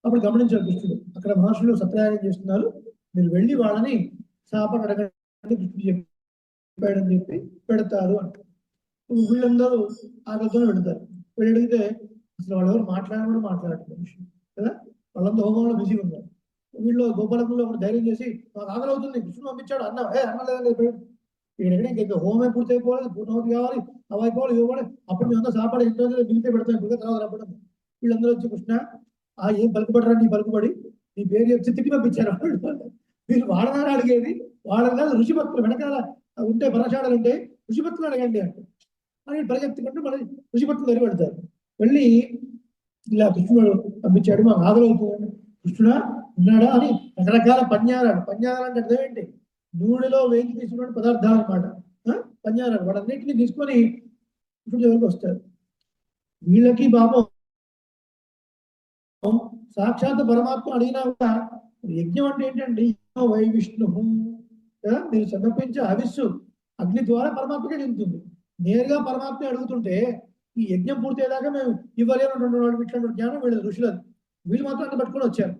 అప్పుడు గమనించారు కృష్ణుడు, అక్కడ మహర్షులు సత్యనారాయణ చేస్తున్నారు, మీరు వెళ్ళి వాళ్ళని శాపం అడగండి కృష్ణుడు చెప్పాడని చెప్పి పెడతారు అంట. వీళ్ళందరూ ఆకలితో వెళతారు. వీళ్ళు అడిగితే అసలు వాళ్ళు ఎవరు మాట్లాడడం మాట్లాడటం విషయం కదా. వాళ్ళంతా హోమంలో బిజీగా ఉన్నారు. వీళ్ళు గోపాలంలో ఒకటి ధైర్యం చేసి మాకు ఆకలి అవుతుంది, కృష్ణుడు పంపించాడు అన్న అన్నలేదని చెప్పాడు. ఇక్కడ ఇంకా హోమే పూర్తి అయిపోవాలి, పూర్ణవతి కావాలి, అవి అయిపోవాలి, ఇవ్వాలి. అప్పుడు మేము అంతా సాపాడు ఇంటి రోజులు మిగిలితే పెడతాం, ఇప్పుడు తర్వాత రావడం. వీళ్ళందరూ వచ్చి కృష్ణ ఏం పలుకుబడరా, నీ పలుకుబడి నీ పేరు చెప్పి తిట్టి పంపించారు. మీరు వాడనారా అడిగేది? వాళ్ళ ఋషిభక్తులు వెనకాల ఉంటే పరశాడలు ఉంటే ఋషిభక్తులు అడగండి అంటే అని పరిగెత్తుకుంటూ మళ్ళీ ఋషిభక్తులు దగ్గర పెడతారు. వెళ్ళి ఇలా కృష్ణుడు పంపించాడు, మాకు ఆకలి అవుతుంది. కృష్ణుడా ఉన్నాడా అని రకరకాల పన్యారాలు. పన్యారాలు అంటే అర్థం ఏంటి? నూనెలో వేయించి తీసుకున్న పదార్థాలు అనమాట. పన్యారాలు వాటన్నిటిని తీసుకొని కృష్ణుడి దగ్గరికి వస్తారు. వీళ్ళకి పాపం సాక్షాత్ పరమాత్మ అడిగినా కూడా యజ్ఞం అంటే ఏంటండి? వై విష్ణు కదా, మీరు సమర్పించే హవిస్సు అగ్ని ద్వారా పరమాత్మకే చెందుతుంది. నేరుగా పరమాత్మ అడుగుతుంటే ఈ యజ్ఞం పూర్తయ్యేదాకా మేము ఇవ్వలేనటువంటి వాడు ఇట్లాంటి జ్ఞానం వీళ్ళు ఋషులది. వీళ్ళు మాత్రం అన్నం పెట్టుకొని వచ్చారు.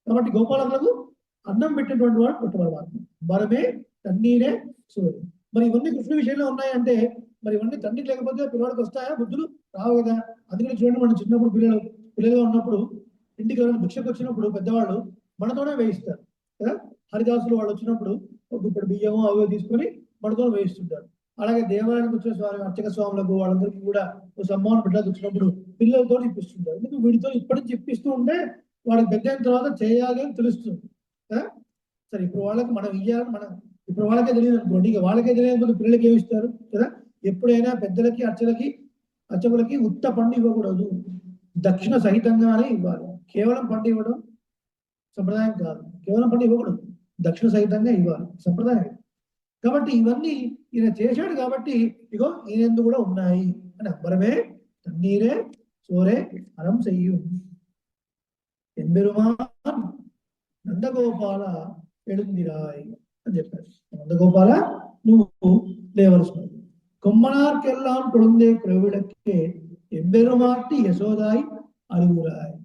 కాబట్టి గోపాలకు అన్నం పెట్టినటువంటి వాడు పుట్ట పరమాత్మ. మరమే తన్నీరే సూర్యుడు. మరి ఇవన్నీ కృష్ణ విషయంలో ఉన్నాయంటే మరి ఇవన్నీ తండ్రికి లేకపోతే పిల్లవాడికి వస్తాయా? బుద్ధులు రావు కదా. అందుకని చూడండి, మనం చిన్నప్పుడు పిల్లలుగా ఉన్నప్పుడు ఇంటికి ఎవరైనా భిక్షకు వచ్చినప్పుడు పెద్దవాళ్ళు మనతోనే వేయిస్తారు కదా. హరిదాసులు వాళ్ళు వచ్చినప్పుడు ఇప్పుడు బియ్యము అవి తీసుకొని మనతో వేయిస్తుంటారు. అలాగే దేవాలయానికి వచ్చిన స్వామి అర్చక స్వాములకు వాళ్ళందరికీ కూడా సమ్మానం బిడ్డలకు వచ్చినప్పుడు పిల్లలతో ఇప్పిస్తుంటారు. ఎందుకు వీడితో ఇప్పటి నుంచి ఇప్పిస్తూ ఉంటే వాళ్ళకి పెద్ద అయిన తర్వాత చేయాలి అని తెలుస్తుంది. సరే ఇప్పుడు వాళ్ళకి మనం ఇయ్యాలని మనం ఇప్పుడు వాళ్ళకే తెలియదు అనుకోండి, ఇక వాళ్ళకే తెలియకపోతే పిల్లలకి ఏమి ఇస్తారు కదా. ఎప్పుడైనా పెద్దలకి అర్చకులకి ఉత్త పండు ఇవ్వకూడదు, దక్షిణ సహితంగానే ఇవ్వాలి. కేవలం పండు ఇవ్వడం సంప్రదాయం కాదు. కేవలం పండు ఇవ్వకూడదు, దక్షిణ సహితంగా ఇవ్వాలి, సంప్రదాయం. కాబట్టి ఇవన్నీ ఈయన చేశాడు కాబట్టి ఇగో ఈయనందు కూడా ఉన్నాయి అని. అబ్బరమే తన్నీరే సోరే అరం చెయ్యు ఎంబెరుమాన్ నందగోపాల ఎడుందిరాయ్ అని చెప్పారు. నందగోపాల నువ్వు లేవలసిన కొమ్మనార్కెల్లాం కొడుందే కురవిడక్కే ఎంబెరుమాటి యశోదాయి అడుగురాయ్.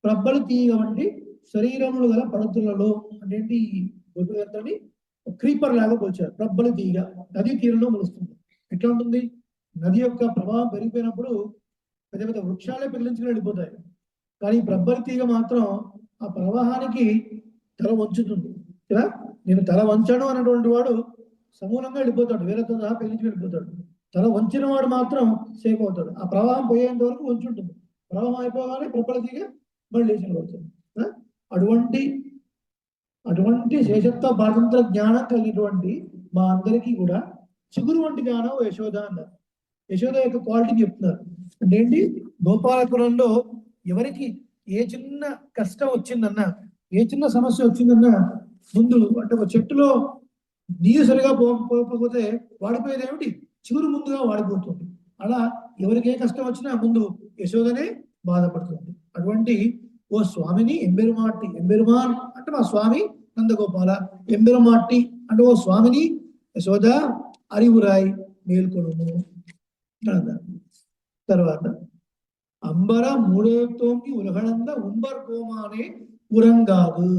ప్రబ్బలు తీగ వంటి శరీరములు గల పడతులలో అంటే గోపికని క్రీపర్ లాగా పోల్చారు. ప్రబ్బలు తీగ నదీ తీరంలో మొలుస్తుంది. ఎట్లా ఉంటుంది? నది యొక్క ప్రభావం పెరిగిపోయినప్పుడు పెద్ద పెద్ద వృక్షాలే పెగిలించుకుని వెళ్ళిపోతాయి. కానీ ప్రబ్బలి తీగ మాత్రం ఆ ప్రవాహానికి తల వంచుతుంది కదా. నేను తల వంచను అన్నటువంటి వాడు సమూలంగా వెళ్ళిపోతాడు, వేలతో సహా పెళ్లించి వెళ్ళిపోతాడు. తల వంచిన వాడు మాత్రం సేఫ్ అవుతాడు. ఆ ప్రవాహం పోయేంత వరకు వంచి ఉంటుంది. ప్రవాహం అయిపోగానే ప్రపలతీగా మళ్ళీ లేచి నిలబడుతుంది. అటువంటి శేషత్వ స్వాతంత్ర జ్ఞానం కలిగినటువంటి మా అందరికీ కూడా చిగురు వంటి జ్ఞానం యశోద అన్నారు. యశోద యొక్క క్వాలిటీ చెప్తున్నారు. అంటే ఏంటి, గోపాలపురంలో ఎవరికి ఏ చిన్న కష్టం వచ్చిందన్నా, ఏ చిన్న సమస్య వచ్చిందన్నా ముందు అంటే ఒక చెట్టులో నీరు సరిగా పోకపోతే వాడిపోయేది ఏమిటి, చిగురు ముందుగా వాడిపోతుంది. అలా ఎవరికి ఏ కష్టం వచ్చినా ముందు యశోదనే బాధపడుతుంది. అటువంటి ఓ స్వామిని ఎంబెరుమాటి, ఎంబెరుమాన్ అంటే మా స్వామి నందగోపాల, ఎంబెరుమాటి అంటే ఓ స్వామిని యశోద అరివురాయి మేల్కొనుము. తర్వాత అంబర మూడోతోంగి ఉలగడంద ఉంబర్ కోమానే ఉరంగాదు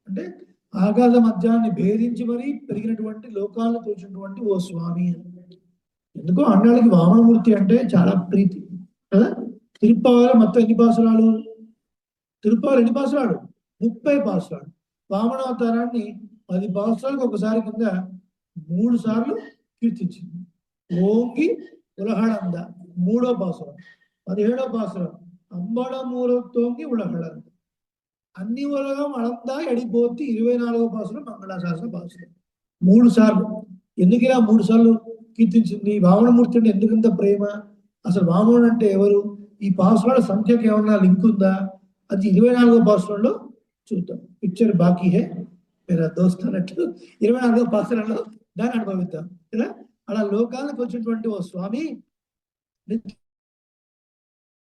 అంటే ఆకాశ మధ్యాన్ని భేదించి మరీ పెరిగినటువంటి లోకాలను తోచినటువంటి ఓ స్వామి. ఎందుకో అన్నాళ్ళకి వామనమూర్తి అంటే చాలా ప్రీతి కదా. తిరుప్పావల మొత్తం ఎన్ని పాసురాలు, తిరుప్పావలు ఎన్ని పాసురాడు, 30 పాసురాడు. వామనావతారాన్ని 10 పాసురాలకు ఒకసారి కింద 3 సార్లు కీర్తించింది. ఓంగి ఉలహళంద 3వ పాసురం, 17వ పాసురం అంబడ మూలతోంగి ఉలహళంద, అన్ని ఉలగం అళందా ఎడిపోతి 24వ పాసురం మంగళాశాసన పాసురం. 3 సార్లు. ఎందుకు ఇలా 3 సార్లు కీర్తించింది? వామనమూర్తి అంటే ఎందుకంత ప్రేమ? అసలు వామనుడు అంటే ఎవరు? ఈ పాసురాల సంఖ్యకు ఏమన్నా లింక్ ఉందా? అది 24వ పాసురంలో చూద్దాం. పిక్చర్ బాకీ హే మేరా దోస్త్ అన్నట్టు 24వ పాసురంలో దాన్ని అనుభవిద్దాం ఇలా. అలా లోకాలకు వచ్చినటువంటి ఓ స్వామి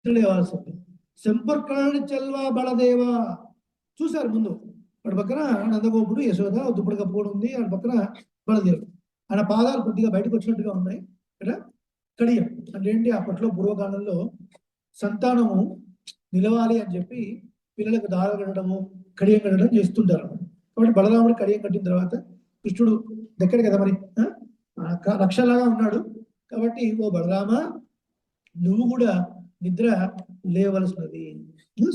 నిద్రలేవాల్సింది. సంపర్కాన్ని చెల్వా బలదేవా చూశారు ముందు. వాడి పక్కన నందగోపుడు, యశోద దుప్పుడు కప్పుకోవడం ఉంది. వాడి పక్కన బలదేవుడు. ఆయన పాదాలు కొద్దిగా బయటకు వచ్చినట్టుగా ఉన్నాయి ఇక్కడ. కడియం అంటే ఏంటి, అప్పట్లో పూర్వకాలంలో సంతానము నిలవాలి అని చెప్పి పిల్లలకు దారం కట్టడము, కడియం కట్టడం చేస్తుంటారు. కాబట్టి బలరాముడు కడియం కట్టిన తర్వాత కృష్ణుడు దగ్గర కదా మరి రక్షలాగా ఉన్నాడు. కాబట్టి ఓ బలరామ నువ్వు కూడా నిద్ర లేవలసినది.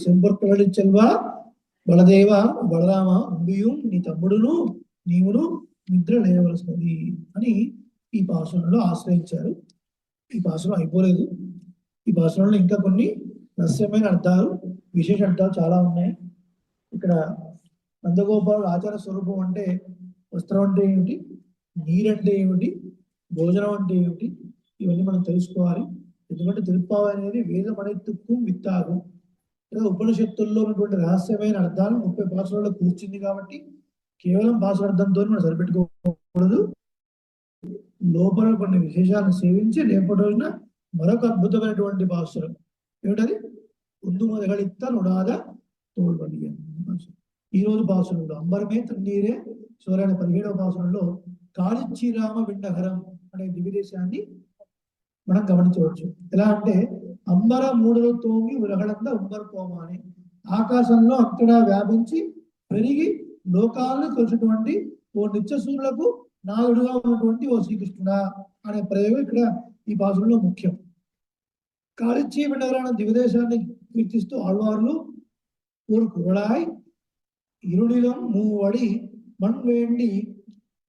సంపర్కడి చెల్వా బలదేవ బలరామ ఉండియు నీ తమ్ముడును నీవును నిద్ర లేవలసినది అని ఈ పాసురంలో ఆశ్రయించారు. ఈ పాసురం అయిపోలేదు. ఈ పాసురంలో ఇంకా కొన్ని రహస్యమైన అర్థాలు, విశేష అర్థాలు చాలా ఉన్నాయి. ఇక్కడ నందగోపాలుడు ఆచార స్వరూపం అంటే వస్త్రం అంటే ఏమిటి, నీరంటే ఏమిటి, భోజనం అంటే ఏమిటి, ఇవన్నీ మనం తెలుసుకోవాలి. ఎందుకంటే తిరుప్పావ అనేది వేదం అనేతుక్కు విత్తాగు, ఉపనిషత్తుల్లో ఉన్నటువంటి రహస్యమైన అర్థాలు 30 పాసురాల్లో కూర్చుంది. కాబట్టి కేవలం పాసురార్థంతో మనం సరిపెట్టుకోకూడదు. లోపల కొన్ని విశేషాలను సేవించి రేపటి రోజున మరొక అద్భుతమైనటువంటి పాసురం ఏమిటది, ముందు మొదగలిత్త నుడాద తోడ్పడి. ఈ రోజు పాసురంలో అంబరమే తన్నీరే సూర్యాన 17వ పాసురంలో కాళిచ్చిరామ విండహరం అనే దివ్యదేశాన్ని మనం గమనించవచ్చు. ఎలా అంటే అంబర మూడలో తోమి ఉలగడంద ఉంబర్ కోమాని, ఆకాశంలో అంతటా వ్యాపించి పెరిగి లోకాలను తోచినటువంటి ఓ నిత్యసూరులకు నాలుడుగా ఉన్నటువంటి ఓ శ్రీకృష్ణుడా అనే ప్రయోగం ఇక్కడ ఈ పాసురంలో ముఖ్యం. కాళిచ్చి విండహరం దివ్యదేశాన్ని కీర్తిస్తూ ఆళ్వార్లు ஒரு குரலாய் இருளிலும் மூவடி மண் வேண்டி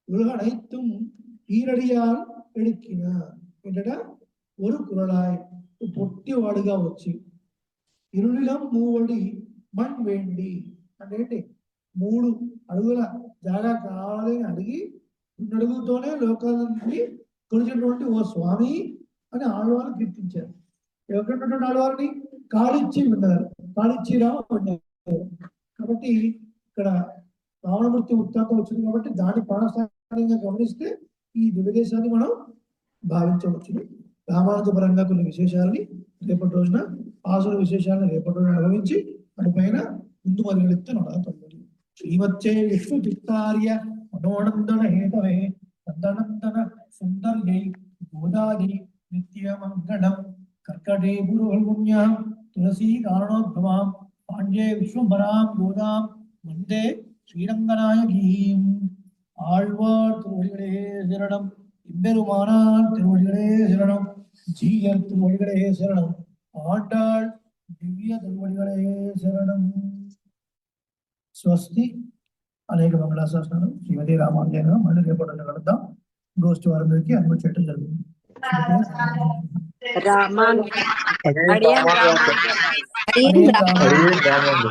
உலகனைத்தும் ఈరడియాల్ ఎడికినార్. ఏంటంటే ஒரு కురళాయ్ పొట్టి వాడుగా వచ్చి, ఇరుళిలం మూవడి మణ్ వేండి అంటే ఏంటి, 3 అడుగుల జాగా కావాలని అడిగి 2 అడుగులతోనే లోకాలని కొలిచినటువంటి ఓ స్వామి అని ఆళ్వారు కీర్తించారు. ఎవరినటువంటి ఆళ్వారిని? కాళిచ్చి విన్నారు, కాళిచ్చిరామ విన్నారు. కాబట్టి ఇక్కడ రావణమూర్తి వృత్తాంతం వచ్చింది కాబట్టి దాన్ని ప్రాణస్థానంగా గమనిస్తే ఈ దివ్యదేశాన్ని మనం భావించవచ్చు. రామానుజపరంగా కొన్ని విశేషాలని రేపటి రోజున, పాసుల విశేషాలను రేపటి రోజున అనుభవించి అటుపైన ముందు మొదలెత్తే నొడగతొందరి శ్రీమచ్చే విష్ణు చిత్తార్య మనోనందన హేతవే నందనందన సుందర్యై గోదాది నిత్యమంగళం కర్కటే పురోల్పుణ్యాం తులసీ కారణోద్భవాం పాండ్యే విశ్వంభరాం గోదాం వందే ஸ்ரீரங்கநாயகீம். ஆழ்வார் திருவடிகளே சரணம், எம்பெருமானார் திருவடிகளே சரணம், ஜீயர் திருவடிகளே சரணம், ஆண்டாள் திவ்ய திருவடிகளே சரணம். స్వస్తి. అనేక మంగళాశాసనాలు శ్రీమతి రామానుజన మళ్ళీ రేపటి కలుద్దాం. గోష్ఠి వారందరికీ అనుమతి చేయడం జరుగుతుంది. రామాను అడియన్ రామాను.